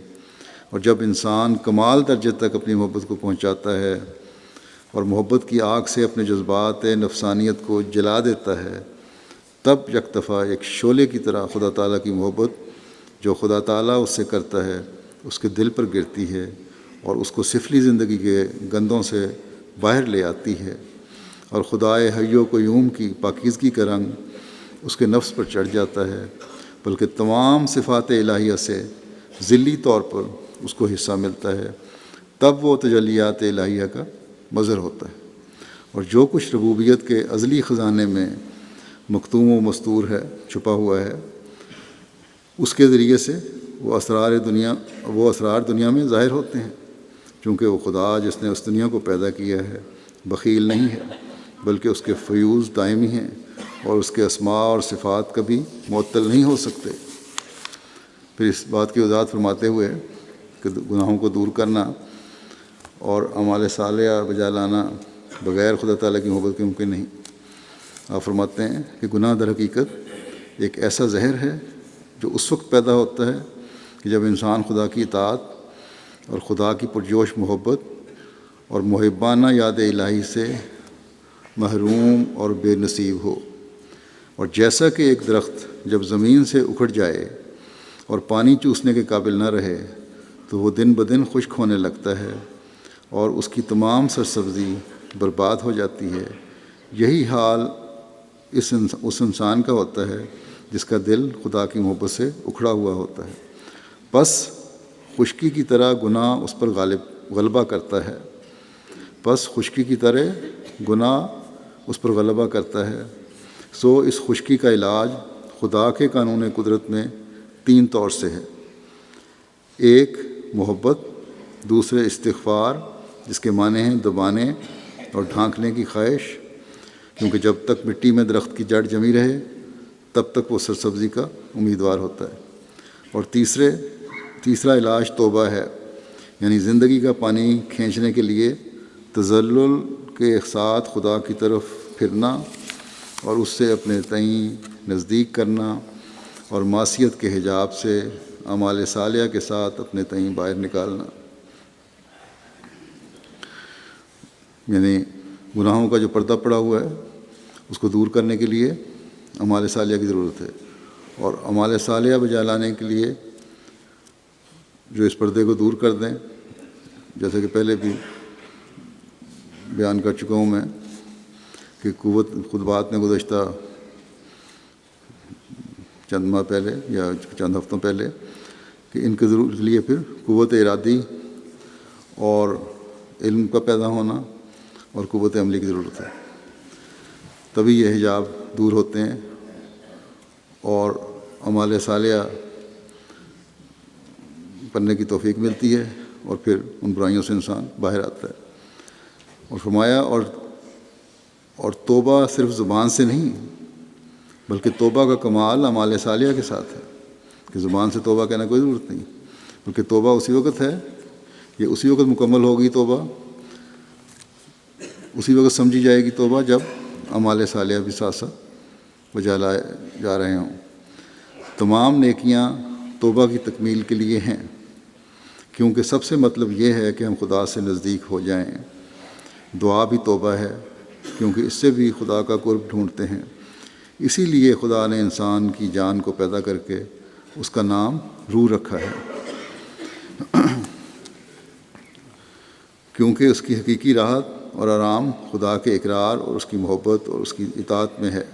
اور جب انسان کمال درجے تک اپنی محبت کو پہنچاتا ہے اور محبت کی آگ سے اپنے جذبات نفسانیت کو جلا دیتا ہے، تب یک دفعہ ایک شعلے کی طرح خدا تعالیٰ کی محبت جو خدا تعالیٰ اس سے کرتا ہے اس کے دل پر گرتی ہے اور اس کو سفلی زندگی کے گندوں سے باہر لے آتی ہے، اور خدائے حی و قیوم کی پاکیزگی کا رنگ اس کے نفس پر چڑھ جاتا ہے، بلکہ تمام صفات الہیہ سے ذلی طور پر اس کو حصہ ملتا ہے۔ تب وہ تجلیات الہیہ کا مظہر ہوتا ہے، اور جو کچھ ربوبیت کے ازلی خزانے میں مکتوم و مستور ہے، چھپا ہوا ہے، اس کے ذریعے سے وہ اسرار دنیا میں ظاہر ہوتے ہیں، چونکہ وہ خدا جس نے اس دنیا کو پیدا کیا ہے بخیل نہیں ہے، بلکہ اس کے فیوز دائمی ہیں اور اس کے اسماء اور صفات کبھی معطل نہیں ہو سکتے۔ پھر اس بات کی وضاحت فرماتے ہوئے کہ گناہوں کو دور کرنا اور اعمال صالحہ بجا لانا بغیر خدا تعالیٰ کی محبت کے ممکن نہیں۔ آپ فرماتے ہیں کہ گناہ در حقیقت ایک ایسا زہر ہے جو اس وقت پیدا ہوتا ہے کہ جب انسان خدا کی اطاعت اور خدا کی پرجوش محبت اور محبانہ یاد الہی سے محروم اور بے نصیب ہو، اور جیسا کہ ایک درخت جب زمین سے اکھڑ جائے اور پانی چوسنے کے قابل نہ رہے تو وہ دن بدن خشک ہونے لگتا ہے اور اس کی تمام سرسبزی برباد ہو جاتی ہے، یہی حال اس انسان کا ہوتا ہے جس کا دل خدا کی محبت سے اکھڑا ہوا ہوتا ہے۔ بس خشکی کی طرح گناہ اس پر غلبہ کرتا ہے سو اس خشکی کا علاج خدا کے قانون قدرت میں 3 طور سے ہے: ایک محبت، دوسرے استغفار جس کے معنی ہیں دبانے اور ڈھانکنے کی خواہش، کیونکہ جب تک مٹی میں درخت کی جڑ جمی رہے تب تک وہ سرسبزی کا امیدوار ہوتا ہے، اور تیسرا علاج توبہ ہے، یعنی زندگی کا پانی کھینچنے کے لیے تذلل کے ساتھ خدا کی طرف پھرنا اور اس سے اپنے تئیں نزدیک کرنا، اور معصیت کے حجاب سے اعمال صالحہ کے ساتھ اپنے تئیں باہر نکالنا۔ یعنی گناہوں کا جو پردہ پڑا ہوا ہے اس کو دور کرنے کے لیے اعمال صالحہ کی ضرورت ہے، اور اعمال صالحہ بجا لانے کے لیے جو اس پردے کو دور کر دیں، جیسا کہ پہلے بھی بیان کر چکا ہوں میں کہ خطبات میں گزشتہ چند ماہ پہلے یا چند ہفتوں پہلے کہ ان کے لیے پھر قوت ارادی اور علم کا پیدا ہونا اور قوت عملی کی ضرورت ہے، تبھی یہ حجاب دور ہوتے ہیں اور اعمال صالحہ کرنے کی توفیق ملتی ہے، اور پھر ان برائیوں سے انسان باہر آتا ہے۔ اور فرمایا اور توبہ صرف زبان سے نہیں بلکہ توبہ کا کمال اعمال صالحہ کے ساتھ ہے، کہ زبان سے توبہ کہنا کوئی ضرورت نہیں، بلکہ توبہ اسی وقت ہے، یہ اسی وقت مکمل ہوگی توبہ، اسی وقت سمجھی جائے گی توبہ جب اعمال صالحہ بھی ساتھ ساتھ بجا لائے جا رہے ہوں۔ تمام نیکیاں توبہ کی تکمیل کے لیے ہیں، کیونکہ سب سے مطلب یہ ہے کہ ہم خدا سے نزدیک ہو جائیں۔ دعا بھی توبہ ہے، کیونکہ اس سے بھی خدا کا قرب ڈھونڈتے ہیں۔ اسی لیے خدا نے انسان کی جان کو پیدا کر کے اس کا نام روح رکھا ہے، کیونکہ اس کی حقیقی راحت اور آرام خدا کے اقرار اور اس کی محبت اور اس کی اطاعت میں ہے،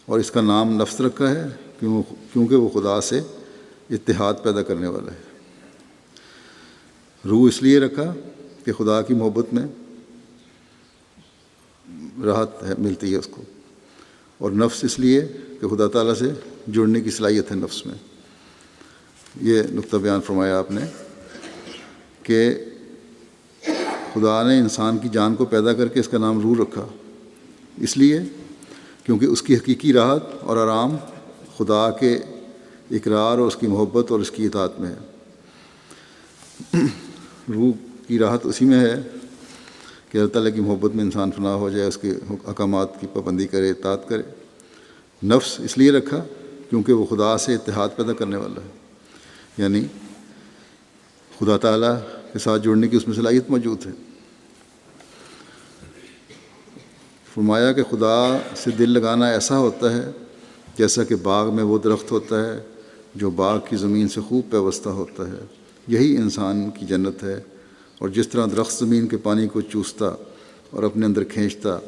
اور اس کا نام نفس رکھا ہے کیونکہ وہ خدا سے اتحاد پیدا کرنے والا ہے۔ روح اس لیے رکھا کہ خدا کی محبت میں راحت ملتی ہے اس کو، اور نفس اس لیے کہ خدا تعالیٰ سے جڑنے کی صلاحیت ہے نفس میں۔ یہ نقطہ بیان فرمایا آپ نے کہ خدا نے انسان کی جان کو پیدا کر کے اس کا نام روح رکھا، اس لیے کیونکہ اس کی حقیقی راحت اور آرام خدا کے اقرار اور اس کی محبت اور اس کی اطاعت میں ہے۔ روح کی راحت اسی میں ہے کہ اللہ تعالیٰ کی محبت میں انسان فنا ہو جائے، اس کے احکامات کی پابندی کرے، اطاعت کرے۔ نفس اس لیے رکھا کیونکہ وہ خدا سے اتحاد پیدا کرنے والا ہے، یعنی خدا تعالیٰ کے ساتھ جڑنے کی اس میں صلاحیت موجود ہے۔ فرمایا کہ خدا سے دل لگانا ایسا ہوتا ہے جیسا کہ باغ میں وہ درخت ہوتا ہے جو باغ کی زمین سے خوب پیوستہ ہوتا ہے، یہی انسان کی جنت ہے۔ اور جس طرح درخت زمین کے پانی کو چوستا اور اپنے اندر کھینچتا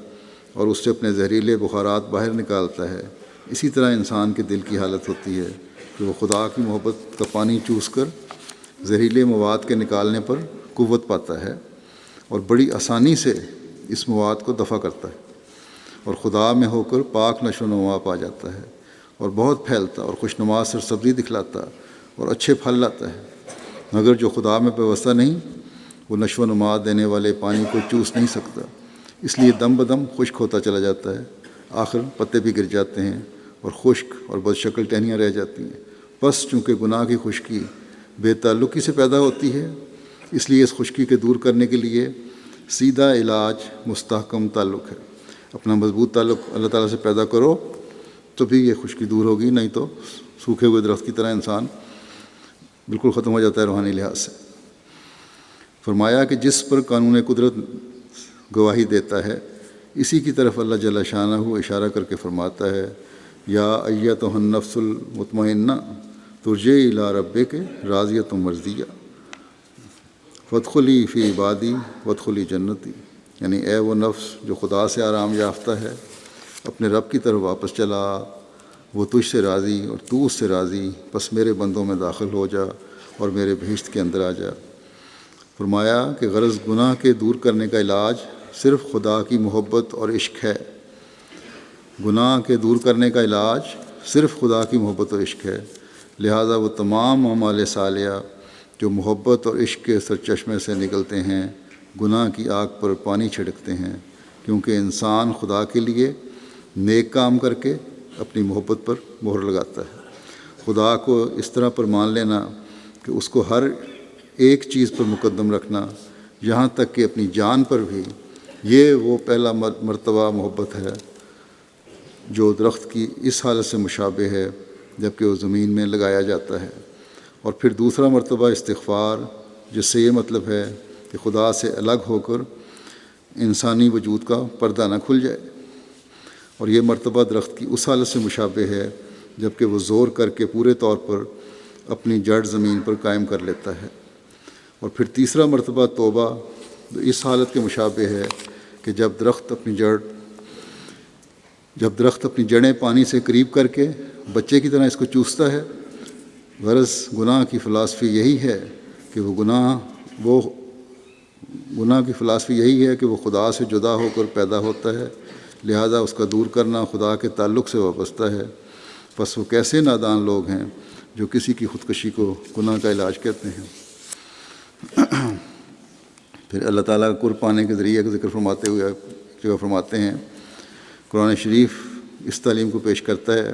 اور اس سے اپنے زہریلے بخارات باہر نکالتا ہے، اسی طرح انسان کے دل کی حالت ہوتی ہے کہ وہ خدا کی محبت کا پانی چوس کر زہریلے مواد کے نکالنے پر قوت پاتا ہے اور بڑی آسانی سے اس مواد کو دفع کرتا ہے، اور خدا میں ہو کر پاک نشو و نما پا جاتا ہے اور بہت پھیلتا اور خوشنما سرسبزی دکھلاتا اور اچھے پھل لاتا ہے۔ مگر جو خدا میں پیوستہ نہیں، وہ نشو و نما دینے والے پانی کو چوس نہیں سکتا، اس لیے دم بدم خشک ہوتا چلا جاتا ہے، آخر پتے بھی گر جاتے ہیں اور خشک اور بدشکل ٹہنیاں رہ جاتی ہیں۔ بس چونکہ گناہ کی خشکی بے تعلقی سے پیدا ہوتی ہے، اس لیے اس خشکی کے دور کرنے کے لیے سیدھا علاج مستحکم تعلق ہے۔ اپنا مضبوط تعلق اللہ تعالیٰ سے پیدا کرو تو بھی یہ خشکی دور ہوگی، نہیں تو سوکھے ہوئے درخت کی طرح انسان بالکل ختم ہو جاتا ہے روحانی لحاظ سے۔ فرمایا کہ جس پر قانون قدرت گواہی دیتا ہے، اسی کی طرف اللہ جل شانہ اشارہ کر کے فرماتا ہے، یا ایتھا النفس المطمئنہ ترجعی الی ربک راضیۃ مرضیہ فادخلی فی عبادی وادخلی جنتی، یعنی اے وہ نفس جو خدا سے آرام یافتہ ہے، اپنے رب کی طرف واپس چلا، وہ تجھ سے راضی اور تو اس سے راضی، پس میرے بندوں میں داخل ہو جا اور میرے بہشت کے اندر آ جا۔ فرمایا کہ غرض گناہ کے دور کرنے کا علاج صرف خدا کی محبت اور عشق ہے، گناہ کے دور کرنے کا علاج صرف خدا کی محبت اور عشق ہے، لہٰذا وہ تمام اعمال صالحہ جو محبت اور عشق کے سرچشمے سے نکلتے ہیں گناہ کی آگ پر پانی چھڑکتے ہیں، کیونکہ انسان خدا کے لیے نیک کام کر کے اپنی محبت پر مہر لگاتا ہے۔ خدا کو اس طرح پر مان لینا کہ اس کو ہر ایک چیز پر مقدم رکھنا، یہاں تک کہ اپنی جان پر بھی، یہ وہ پہلا مرتبہ محبت ہے جو درخت کی اس حالت سے مشابہ ہے جب کہ وہ زمین میں لگایا جاتا ہے۔ اور پھر دوسرا مرتبہ استغفار، جس سے یہ مطلب ہے کہ خدا سے الگ ہو کر انسانی وجود کا پردہ نہ کھل جائے۔ اور یہ مرتبہ درخت کی اس حالت سے مشابہ ہے جب کہ وہ زور کر کے پورے طور پر اپنی جڑ زمین پر قائم کر لیتا ہے۔ اور پھر تیسرا مرتبہ توبہ جو اس حالت کے مشابہ ہے کہ جب درخت اپنی جڑیں پانی سے قریب کر کے بچے کی طرح اس کو چوستا ہے۔ غرض گناہ کی فلسفی یہی ہے کہ گناہ کی فلسفی یہی ہے کہ وہ خدا سے جدا ہو کر پیدا ہوتا ہے، لہذا اس کا دور کرنا خدا کے تعلق سے وابستہ ہے۔ پس وہ کیسے نادان لوگ ہیں جو کسی کی خودکشی کو گناہ کا علاج کہتے ہیں۔ پھر اللہ تعالیٰ کا قرب پانے کے ذریعے کا ذکر فرماتے ہوئے جگہ فرماتے ہیں، قرآن شریف اس تعلیم کو پیش کرتا ہے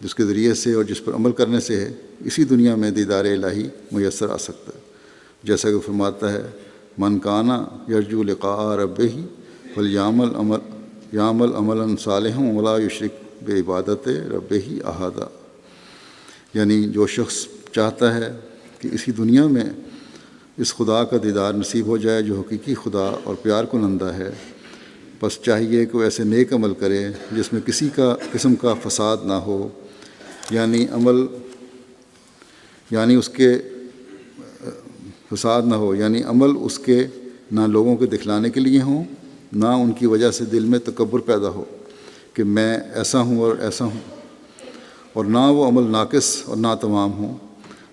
جس کے ذریعے سے اور جس پر عمل کرنے سے اسی دنیا میں دیدار الہی میسر آ سکتا ہے، جیسا کہ فرماتا ہے، من کانا یرجو لقاء ربہ فلیعمل عملا صالحا ولا یشرک بعبادت ربہ احدا، یعنی جو شخص چاہتا ہے کہ اسی دنیا میں اس خدا کا دیدار نصیب ہو جائے جو حقیقی خدا اور پیار کنندہ ہے، بس چاہیے کہ وہ ایسے نیک عمل کرے جس میں کسی قسم کا فساد نہ ہو، یعنی عمل اس کے نہ لوگوں کے دکھلانے کے لیے ہوں، نہ ان کی وجہ سے دل میں تکبر پیدا ہو کہ میں ایسا ہوں اور ایسا ہوں، اور نہ وہ عمل ناقص اور ناتمام ہوں،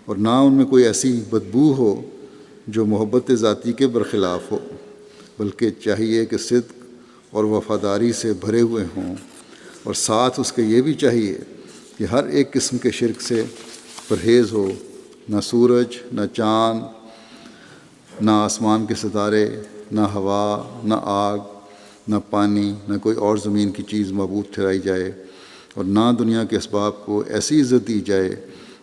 اور نہ ان میں کوئی ایسی بدبو ہو جو محبت ذاتی کے برخلاف ہو، بلکہ چاہیے کہ صدق اور وفاداری سے بھرے ہوئے ہوں، اور ساتھ اس کے یہ بھی چاہیے کہ ہر ایک قسم کے شرک سے پرہیز ہو نہ سورج، نہ چاند، نہ آسمان کے ستارے، نہ ہوا، نہ آگ، نہ پانی، نہ کوئی اور زمین کی چیز معبود ٹھہرائی جائے، اور نہ دنیا کے اسباب کو ایسی عزت دی جائے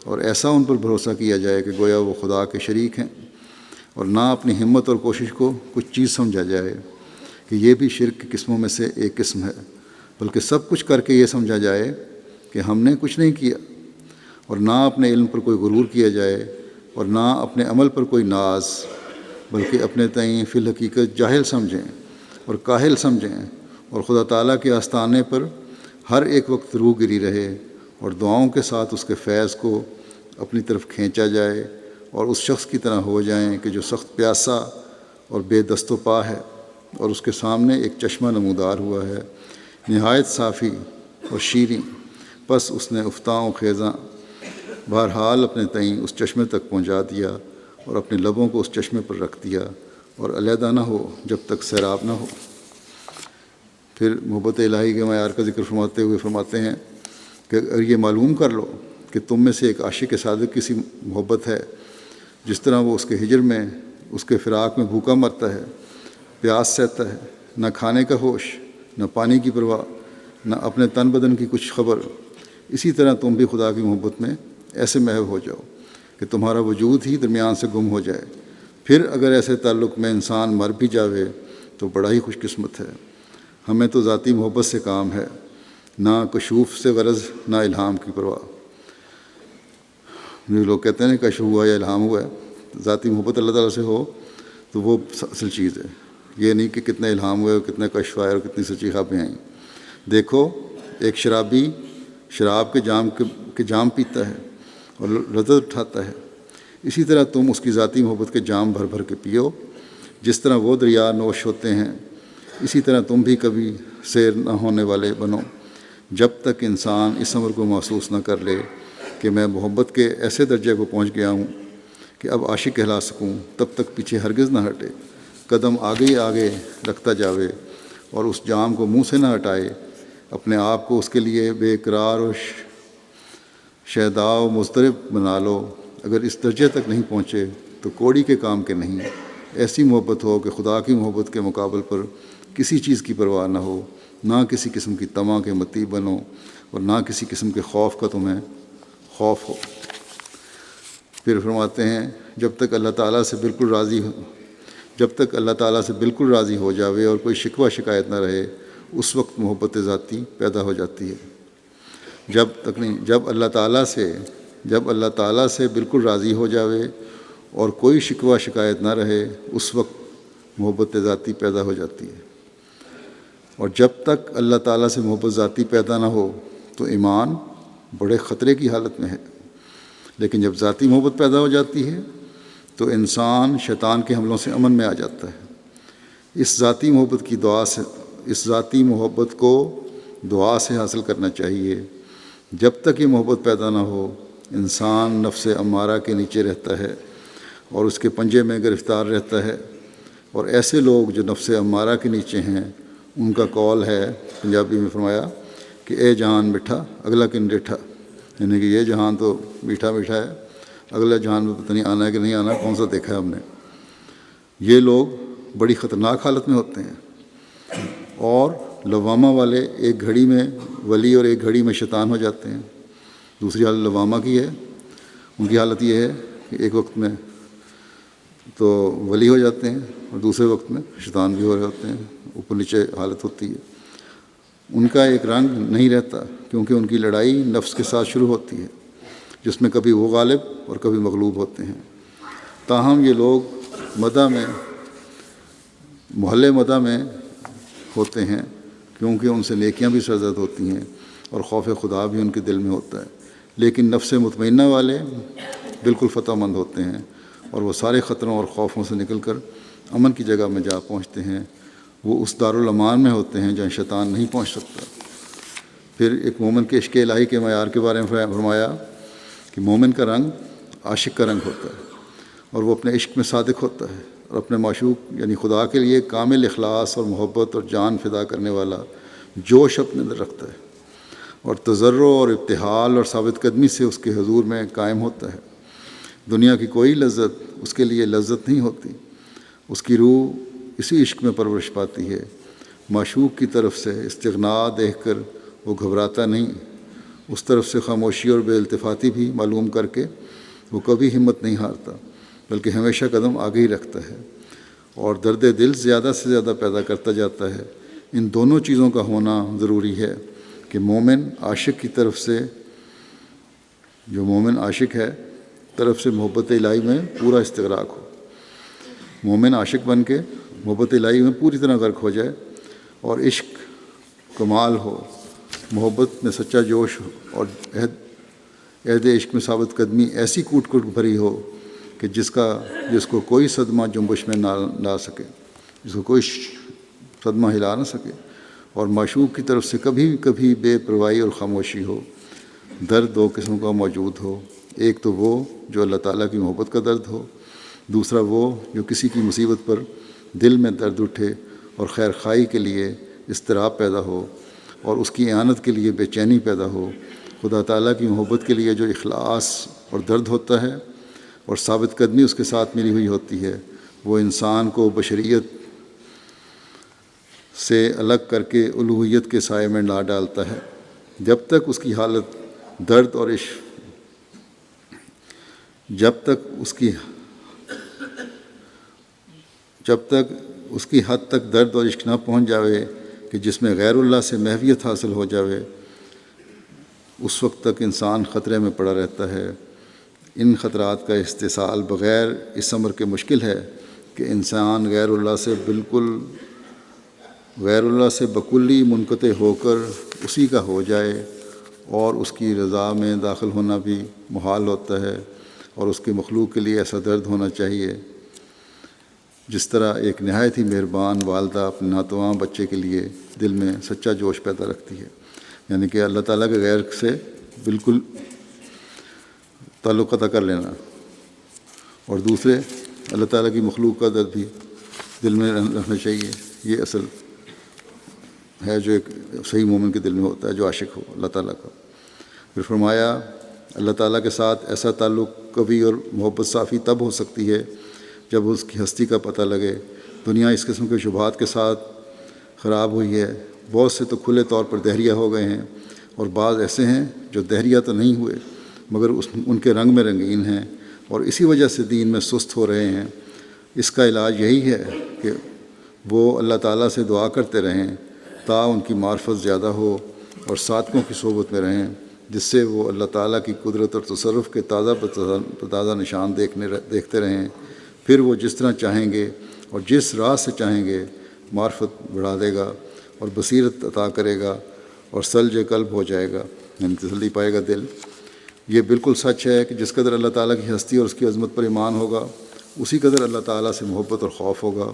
اور ایسا ان پر بھروسہ کیا جائے کہ گویا وہ خدا کے شریک ہیں، اور نہ اپنی ہمت اور کوشش کو کچھ چیز سمجھا جائے کہ یہ بھی شرک کی قسموں میں سے ایک قسم ہے، بلکہ سب کچھ کر کے یہ سمجھا جائے کہ ہم نے کچھ نہیں کیا، اور نہ اپنے علم پر کوئی غرور کیا جائے اور نہ اپنے عمل پر کوئی ناز، بلکہ اپنے تئیں فی الحقیقت جاہل سمجھیں اور کاہل سمجھیں، اور خدا تعالیٰ کے آستانے پر ہر ایک وقت روح گری رہے، اور دعاؤں کے ساتھ اس کے فیض کو اپنی طرف کھینچا جائے، اور اس شخص کی طرح ہو جائیں کہ جو سخت پیاسا اور بے دست و پا ہے، اور اس کے سامنے ایک چشمہ نمودار ہوا ہے نہایت صافی اور شیریں، پس اس نے افتاں و خیزاں بہرحال اپنے تئیں اس چشمے تک پہنچا دیا اور اپنے لبوں کو اس چشمے پر رکھ دیا، اور علیحدہ نہ ہو جب تک سیراب نہ ہو۔ پھر محبت الہی کے معیار کا ذکر فرماتے ہوئے فرماتے ہیں کہ اگر یہ معلوم کر لو کہ تم میں سے ایک عاشق صادق کی سی محبت ہے، جس طرح وہ اس کے ہجر میں، اس کے فراق میں بھوکا مرتا ہے، پیاس سہتا ہے، نہ کھانے کا ہوش، نہ پانی کی پرواہ، نہ اپنے تن بدن کی کچھ خبر، اسی طرح تم بھی خدا کی محبت میں ایسے محو ہو جاؤ کہ تمہارا وجود ہی درمیان سے گم ہو جائے۔ پھر اگر ایسے تعلق میں انسان مر بھی جاوے تو بڑا ہی خوش قسمت ہے۔ ہمیں تو ذاتی محبت سے کام ہے، نہ کشوف سے غرض، نہ الہام کی پرواہ۔ لوگ کہتے ہیں کشف ہوا یا الہام ہوا ہے، ذاتی محبت اللہ تعالیٰ سے ہو تو وہ اصل چیز ہے، یہ نہیں کہ کتنے الہام ہوئے اور کتنے کشف آئے اور کتنی سچی خوابیں آئیں۔ دیکھو ایک شرابی شراب کے جام پیتا ہے اور لذت اٹھاتا ہے، اسی طرح تم اس کی ذاتی محبت کے جام بھر بھر کے پیو، جس طرح وہ دریا نوش ہوتے ہیں اسی طرح تم بھی کبھی سیر نہ ہونے والے بنو، جب تک انسان اس امر کو محسوس نہ کر لے کہ میں محبت کے ایسے درجے کو پہنچ گیا ہوں کہ اب عاشق کہلا سکوں، تب تک پیچھے ہرگز نہ ہٹے، قدم آگے ہی آگے رکھتا جاوے اور اس جام کو منہ سے نہ ہٹائے، اپنے آپ کو اس کے لیے بے قرار و شیدا و مضطرب بنا لو۔ اگر اس درجے تک نہیں پہنچے تو کوڑی کے کام کے نہیں، ایسی محبت ہو کہ خدا کی محبت کے مقابل پر کسی چیز کی پرواہ نہ ہو، نہ کسی قسم کی طمع کے متی بنو اور نہ کسی قسم کے خوف کا تمہیں خوف ہو۔ پھر فرماتے ہیں جب تک اللہ تعالیٰ سے بالکل راضی ہو جاوے اور کوئی شکوہ شکایت نہ رہے، اس وقت محبت ذاتی پیدا ہو جاتی ہے۔ جب اللہ تعالیٰ سے بالکل راضی ہو جاوے اور کوئی شکوہ شکایت نہ رہے، اس وقت محبت ذاتی پیدا ہو جاتی ہے۔ اور جب تک اللہ تعالیٰ سے محبت ذاتی پیدا نہ ہو تو ایمان بڑے خطرے کی حالت میں ہے، لیکن جب ذاتی محبت پیدا ہو جاتی ہے تو انسان شیطان کے حملوں سے امن میں آ جاتا ہے۔ اس ذاتی محبت کو دعا سے حاصل کرنا چاہیے۔ جب تک یہ محبت پیدا نہ ہو انسان نفس امارہ کے نیچے رہتا ہے اور اس کے پنجے میں گرفتار رہتا ہے، اور ایسے لوگ جو نفس امارہ کے نیچے ہیں ان کا قول ہے، پنجابی میں فرمایا کہ اے جہان میٹھا اگلا کن ڈیٹھا، یعنی کہ یہ جہان تو میٹھا میٹھا ہے، اگلا جہان میں پتہ نہیں آنا ہے کہ نہیں آنا، کون سا دیکھا ہے ہم نے۔ یہ لوگ بڑی خطرناک حالت میں ہوتے ہیں، اور لوامہ والے ایک گھڑی میں ولی اور ایک گھڑی میں شیطان ہو جاتے ہیں۔ دوسری حالت لوامہ کی ہے، ان کی حالت یہ ہے کہ ایک وقت میں تو ولی ہو جاتے ہیں اور دوسرے وقت میں شیطان بھی ہو رہے ہوتے ہیں، اوپر نیچے حالت ہوتی ہے۔ ان کا ایک رنگ نہیں رہتا کیونکہ ان کی لڑائی نفس کے ساتھ شروع ہوتی ہے، جس میں کبھی وہ غالب اور کبھی مغلوب ہوتے ہیں۔ تاہم یہ لوگ محلے مدہ میں ہوتے ہیں کیونکہ ان سے نیکیاں بھی سرزد ہوتی ہیں اور خوف خدا بھی ان کے دل میں ہوتا ہے، لیکن نفس مطمئنہ والے بالکل فتح مند ہوتے ہیں اور وہ سارے خطروں اور خوفوں سے نکل کر امن کی جگہ میں جا پہنچتے ہیں۔ وہ اس دارالامان میں ہوتے ہیں جہاں شیطان نہیں پہنچ سکتا۔ پھر ایک مومن کے عشق الہی کے معیار کے بارے میں فرمایا کہ مومن کا رنگ عاشق کا رنگ ہوتا ہے، اور وہ اپنے عشق میں صادق ہوتا ہے اور اپنے معشوق یعنی خدا کے لیے کامل اخلاص اور محبت اور جان فدا کرنے والا جوش اپنے اندر رکھتا ہے، اور تضرع اور ابتحال اور ثابت قدمی سے اس کے حضور میں قائم ہوتا ہے۔ دنیا کی کوئی لذت اس کے لیے لذت نہیں ہوتی، اس کی روح اسی عشق میں پرورش پاتی ہے۔ معشوق کی طرف سے استغنا دیکھ کر وہ گھبراتا نہیں، اس طرف سے خاموشی اور بے التفاتی بھی معلوم کر کے وہ کبھی ہمت نہیں ہارتا، بلکہ ہمیشہ قدم آگے ہی رکھتا ہے اور درد دل زیادہ سے زیادہ پیدا کرتا جاتا ہے۔ ان دونوں چیزوں کا ہونا ضروری ہے کہ مومن عاشق کی طرف سے، جو مومن عاشق ہے طرف سے محبت الہی میں پورا استغراق ہو، مومن عاشق بن کے محبت الہی میں پوری طرح غرق ہو جائے اور عشق کمال ہو، محبت میں سچا جوش ہو اور عہد عشق میں ثابت قدمی ایسی کوٹ کوٹ بھری ہو کہ جس کو کوئی صدمہ جنبش میں نہ لا سکے، جس کو کوئی صدمہ ہلا نہ سکے، اور معشوق کی طرف سے کبھی کبھی بے پرواہی اور خاموشی ہو۔ درد دو قسم کا موجود ہو، ایک تو وہ جو اللہ تعالیٰ کی محبت کا درد ہو، دوسرا وہ جو کسی کی مصیبت پر دل میں درد اٹھے اور خیر خواہی کے لیے اضطراب پیدا ہو اور اس کی اعانت کے لیے بے چینی پیدا ہو۔ خدا تعالیٰ کی محبت کے لیے جو اخلاص اور درد ہوتا ہے اور ثابت قدمی اس کے ساتھ ملی ہوئی ہوتی ہے، وہ انسان کو بشریت سے الگ کر کے الوہیت کے سائے میں لا ڈالتا ہے۔ جب تک اس کی حالت درد اور عشق، جب تک اس کی حد تک درد اور عشق نہ پہنچ جاوے کہ جس میں غیر اللہ سے محویت حاصل ہو جاوے، اس وقت تک انسان خطرے میں پڑا رہتا ہے۔ ان خطرات کا استحصال بغیر اس امر کے مشکل ہے کہ انسان غیر اللہ سے بکلی منقطع ہو کر اسی کا ہو جائے، اور اس کی رضا میں داخل ہونا بھی محال ہوتا ہے، اور اس کے مخلوق کے لیے ایسا درد ہونا چاہیے جس طرح ایک نہایت ہی مہربان والدہ اپنے ناتواں بچے کے لیے دل میں سچا جوش پیدا رکھتی ہے۔ یعنی کہ اللہ تعالیٰ کے غیر سے بالکل تعلق قطع کر لینا، اور دوسرے اللہ تعالیٰ کی مخلوق کا درد بھی دل میں رکھنا چاہیے۔ یہ اصل ہے جو ایک صحیح مومن کے دل میں ہوتا ہے، جو عاشق ہو اللہ تعالیٰ کا۔ پھر فرمایا اللہ تعالیٰ کے ساتھ ایسا تعلق قوی اور محبت صافی تب ہو سکتی ہے جب اس کی ہستی کا پتہ لگے۔ دنیا اس قسم کے شبہات کے ساتھ خراب ہوئی ہے، بہت سے تو کھلے طور پر دہریہ ہو گئے ہیں، اور بعض ایسے ہیں جو دہریہ تو نہیں ہوئے مگر ان کے رنگ میں رنگین ہیں، اور اسی وجہ سے دین میں سست ہو رہے ہیں۔ اس کا علاج یہی ہے کہ وہ اللہ تعالیٰ سے دعا کرتے رہیں تا ان کی معرفت زیادہ ہو، اور صادقوں کی صحبت میں رہیں جس سے وہ اللہ تعالیٰ کی قدرت اور تصرف کے تازہ تازہ نشان دیکھتے رہیں۔ پھر وہ جس طرح چاہیں گے اور جس راہ سے چاہیں گے معرفت بڑھا دے گا اور بصیرت عطا کرے گا، اور سلج قلب ہو جائے گا، یعنی تسلی پائے گا دل۔ یہ بالکل سچ ہے کہ جس قدر اللہ تعالیٰ کی ہستی اور اس کی عظمت پر ایمان ہوگا، اسی قدر اللہ تعالیٰ سے محبت اور خوف ہوگا۔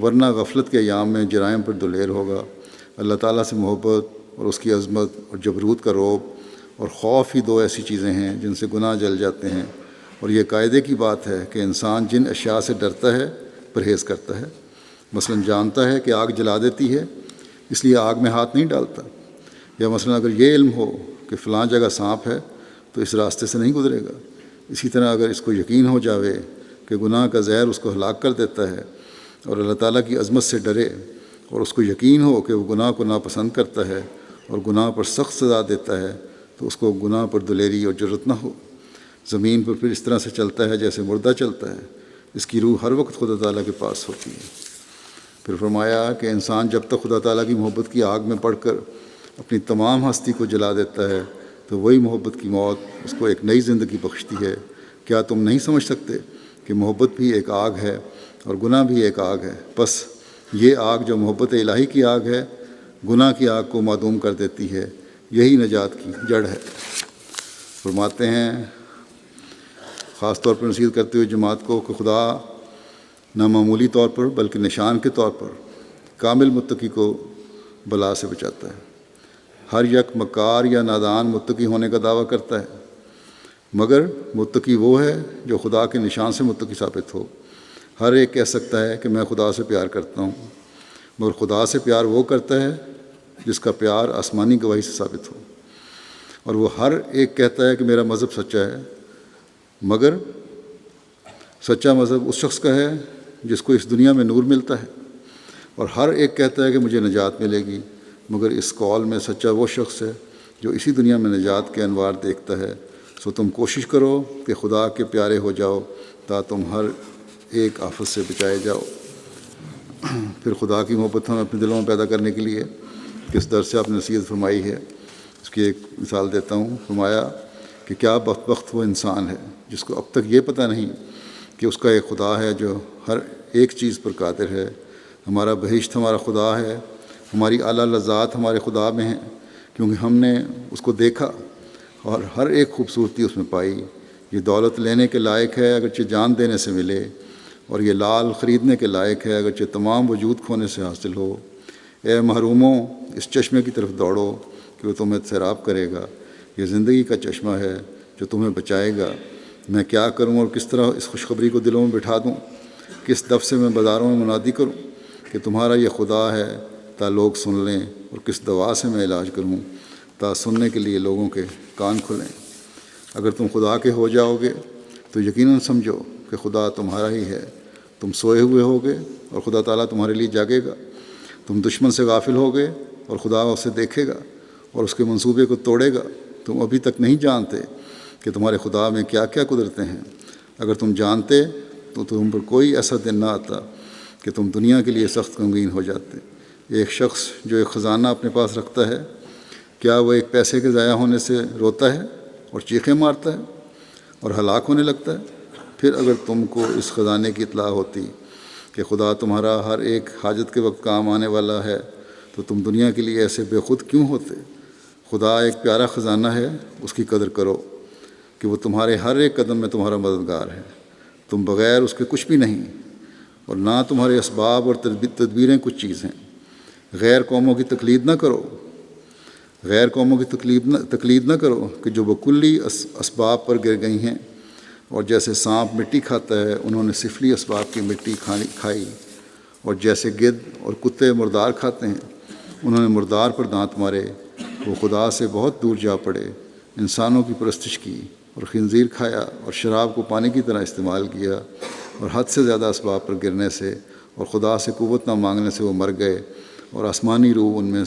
ورنہ غفلت کے ایام میں جرائم پر دلیر ہوگا۔ اللہ تعالیٰ سے محبت اور اس کی عظمت اور جبروت کا رعب اور خوف ہی دو ایسی چیزیں ہیں جن سے گناہ جل جاتے ہیں، اور یہ قاعدے کی بات ہے کہ انسان جن اشیاء سے ڈرتا ہے پرہیز کرتا ہے۔ مثلا جانتا ہے کہ آگ جلا دیتی ہے، اس لیے آگ میں ہاتھ نہیں ڈالتا، یا مثلا اگر یہ علم ہو کہ فلاں جگہ سانپ ہے تو اس راستے سے نہیں گزرے گا۔ اسی طرح اگر اس کو یقین ہو جاوے کہ گناہ کا زہر اس کو ہلاک کر دیتا ہے، اور اللہ تعالیٰ کی عظمت سے ڈرے، اور اس کو یقین ہو کہ وہ گناہ کو ناپسند کرتا ہے اور گناہ پر سخت سزا دیتا ہے، تو اس کو گناہ پر دلیری اور جرأت نہ ہو۔ زمین پر پھر اس طرح سے چلتا ہے جیسے مردہ چلتا ہے، اس کی روح ہر وقت خدا تعالیٰ کے پاس ہوتی ہے۔ پھر فرمایا کہ انسان جب تک خدا تعالیٰ کی محبت کی آگ میں پڑھ کر اپنی تمام ہستی کو جلا دیتا ہے، تو وہی محبت کی موت اس کو ایک نئی زندگی بخشتی ہے۔ کیا تم نہیں سمجھ سکتے کہ محبت بھی ایک آگ ہے اور گناہ بھی ایک آگ ہے؟ بس یہ آگ جو محبت الہی کی آگ ہے، گناہ کی آگ کو معدوم کر دیتی ہے، یہی نجات کی جڑ ہے۔ فرماتے ہیں خاص طور پر نصیحت کرتے ہوئے جماعت کو کہ خدا نہ معمولی طور پر بلکہ نشان کے طور پر کامل متقی کو بلا سے بچاتا ہے۔ ہر یک مکار یا نادان متقی ہونے کا دعویٰ کرتا ہے، مگر متقی وہ ہے جو خدا کے نشان سے متقی ثابت ہو۔ ہر ایک کہہ سکتا ہے کہ میں خدا سے پیار کرتا ہوں، مگر خدا سے پیار وہ کرتا ہے جس کا پیار آسمانی گواہی سے ثابت ہو۔ اور وہ ہر ایک کہتا ہے کہ میرا مذہب سچا ہے، مگر سچا مذہب اس شخص کا ہے جس کو اس دنیا میں نور ملتا ہے، اور ہر ایک کہتا ہے کہ مجھے نجات ملے گی، مگر اس قول میں سچا وہ شخص ہے جو اسی دنیا میں نجات کے انوار دیکھتا ہے۔ سو تم کوشش کرو کہ خدا کے پیارے ہو جاؤ تا تم ہر ایک آفت سے بچائے جاؤ۔ پھر خدا کی محبت ہمیں اپنے دلوں میں پیدا کرنے کے لیے کس در سے آپ نے نصیحت فرمائی ہے، اس کی ایک مثال دیتا ہوں۔ فرمایا کہ کیا بدبخت وہ انسان ہے جس کو اب تک یہ پتہ نہیں کہ اس کا ایک خدا ہے جو ہر ایک چیز پر قادر ہے۔ ہمارا بہشت ہمارا خدا ہے، ہماری اعلیٰ لذات ہمارے خدا میں ہیں، کیونکہ ہم نے اس کو دیکھا اور ہر ایک خوبصورتی اس میں پائی۔ یہ دولت لینے کے لائق ہے اگرچہ جان دینے سے ملے، اور یہ لال خریدنے کے لائق ہے اگرچہ تمام وجود کھونے سے حاصل ہو۔ اے محروموں، اس چشمے کی طرف دوڑو کہ وہ تمہیں سیراب کرے گا۔ یہ زندگی کا چشمہ ہے جو تمہیں بچائے گا۔ میں کیا کروں اور کس طرح اس خوشخبری کو دلوں میں بٹھا دوں؟ کس دف سے میں بازاروں میں منادی کروں کہ تمہارا یہ خدا ہے تا لوگ سن لیں، اور کس دوا سے میں علاج کروں تا سننے کے لیے لوگوں کے کان کھلیں۔ اگر تم خدا کے ہو جاؤ گے تو یقیناً سمجھو کہ خدا تمہارا ہی ہے۔ تم سوئے ہوئے ہوگے اور خدا تعالیٰ تمہارے لیے جاگے گا۔ تم دشمن سے غافل ہوگے اور خدا اسے دیکھے گا اور اس کے منصوبے کو توڑے گا۔ تم ابھی تک نہیں جانتے کہ تمہارے خدا میں کیا کیا قدرتیں ہیں۔ اگر تم جانتے تو تم پر کوئی ایسا دن نہ آتا کہ تم دنیا کے لیے سخت غمگین ہو جاتے۔ ایک شخص جو ایک خزانہ اپنے پاس رکھتا ہے، کیا وہ ایک پیسے کے ضائع ہونے سے روتا ہے اور چیخیں مارتا ہے اور ہلاک ہونے لگتا ہے؟ پھر اگر تم کو اس خزانے کی اطلاع ہوتی کہ خدا تمہارا ہر ایک حاجت کے وقت کام آنے والا ہے تو تم دنیا کے لیے ایسے بے خود کیوں ہوتے؟ خدا ایک پیارا خزانہ ہے، اس کی قدر کرو کہ وہ تمہارے ہر ایک قدم میں تمہارا مددگار ہے۔ تم بغیر اس کے کچھ بھی نہیں، اور نہ تمہارے اسباب اور تدبیریں کچھ چیز ہیں۔ غیر قوموں کی تقلید نہ کرو، غیر قوموں کی تقلید نہ کرو کہ جو بکلی اسباب پر گر گئی ہیں، اور جیسے سانپ مٹی کھاتا ہے انہوں نے سفلی اسباب کی مٹی کھائی، اور جیسے گدھ اور کتے مردار کھاتے ہیں انہوں نے مردار پر دانت مارے۔ وہ خدا سے بہت دور جا پڑے، انسانوں کی پرستش کی اور خنزیر کھایا اور شراب کو پانی کی طرح استعمال کیا، اور حد سے زیادہ اسباب پر گرنے سے اور خدا سے قوت نہ مانگنے سے وہ مر گئے، اور آسمانی روح ان میں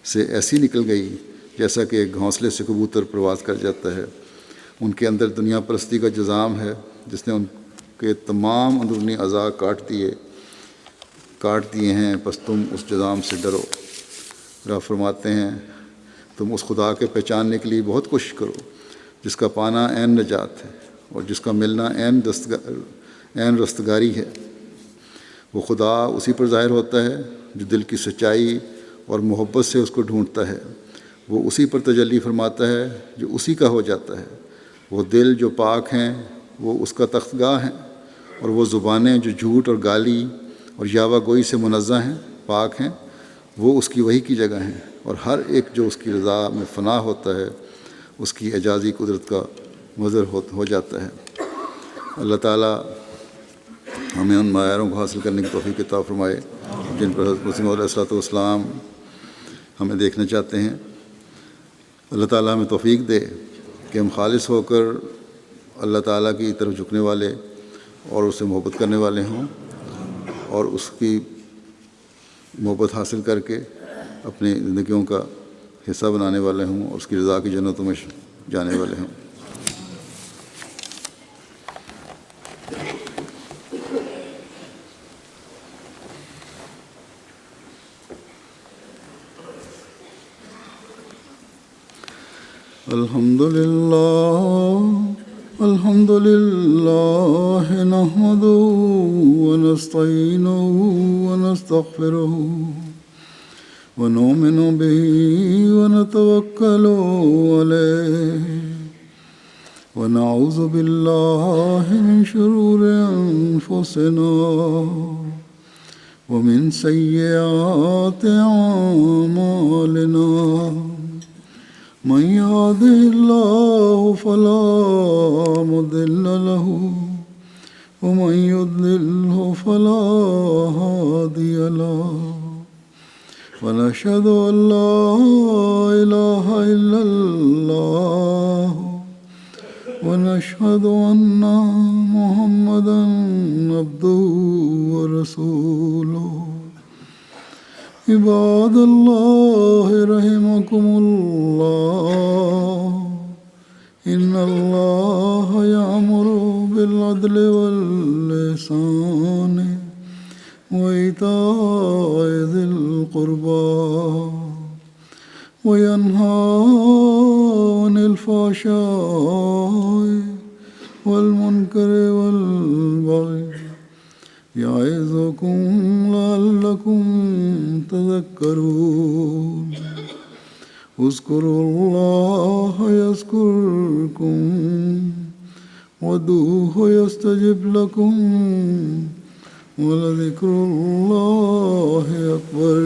سے ایسی نکل گئی جیسا کہ ایک گھونسلے سے کبوتر پرواز کر جاتا ہے۔ ان کے اندر دنیا پرستی کا جذام ہے جس نے ان کے تمام اندرونی اعضاء کاٹ دیے ہیں، پس تم اس جذام سے ڈرو۔ رب فرماتے ہیں تم اس خدا کے پہچاننے کے لیے بہت کوشش کرو جس کا پانا عین نجات ہے اور جس کا ملنا عین رستگاری ہے۔ وہ خدا اسی پر ظاہر ہوتا ہے جو دل کی سچائی اور محبت سے اس کو ڈھونڈتا ہے۔ وہ اسی پر تجلی فرماتا ہے جو اسی کا ہو جاتا ہے۔ وہ دل جو پاک ہیں وہ اس کا تخت گاہ ہیں، اور وہ زبانیں جو جھوٹ اور گالی اور یاوہ گوئی سے منزہ ہیں پاک ہیں، وہ اس کی وحی کی جگہ ہیں، اور ہر ایک جو اس کی رضا میں فنا ہوتا ہے اس کی اعجازی قدرت کا مظہر ہو جاتا ہے۔ اللہ تعالیٰ ہمیں ان معیاروں کو حاصل کرنے کی توفیق عطا فرمائے جن پر حضرت مسیح علیہ السلام ہمیں دیکھنا چاہتے ہیں۔ اللہ تعالیٰ ہمیں توفیق دے کہ ہم خالص ہو کر اللہ تعالیٰ کی طرف جھکنے والے اور اس سے محبت کرنے والے ہوں، اور اس کی محبت حاصل کر کے اپنی زندگیوں کا حصہ بنانے والے ہوں اور اس کی رضا کی جنتوں میں جانے والے ہوں۔ الحمد للہ نحمده ونستعینه ونستغفره ونؤمن به ونتوکل علیہ ونعوذ باللہ من شرور انفسنا ومن سیئات اعمالنا من يهده الله فلا مضل له ومن يضلله فلا هادي له ونشهد أن لا إله إلا الله ونشهد أن محمدا عبده ورسوله عباد الله رحمكم الله إن الله يأمر بالعدل والإحسان وإيتاء ذي القربى وينهى عن الفحشاء والمنكر والبغي يعظكم لعلكم تذكرون اذكروا الله يذكركم وادعوه يستجب لكم ولذكر الله أكبر.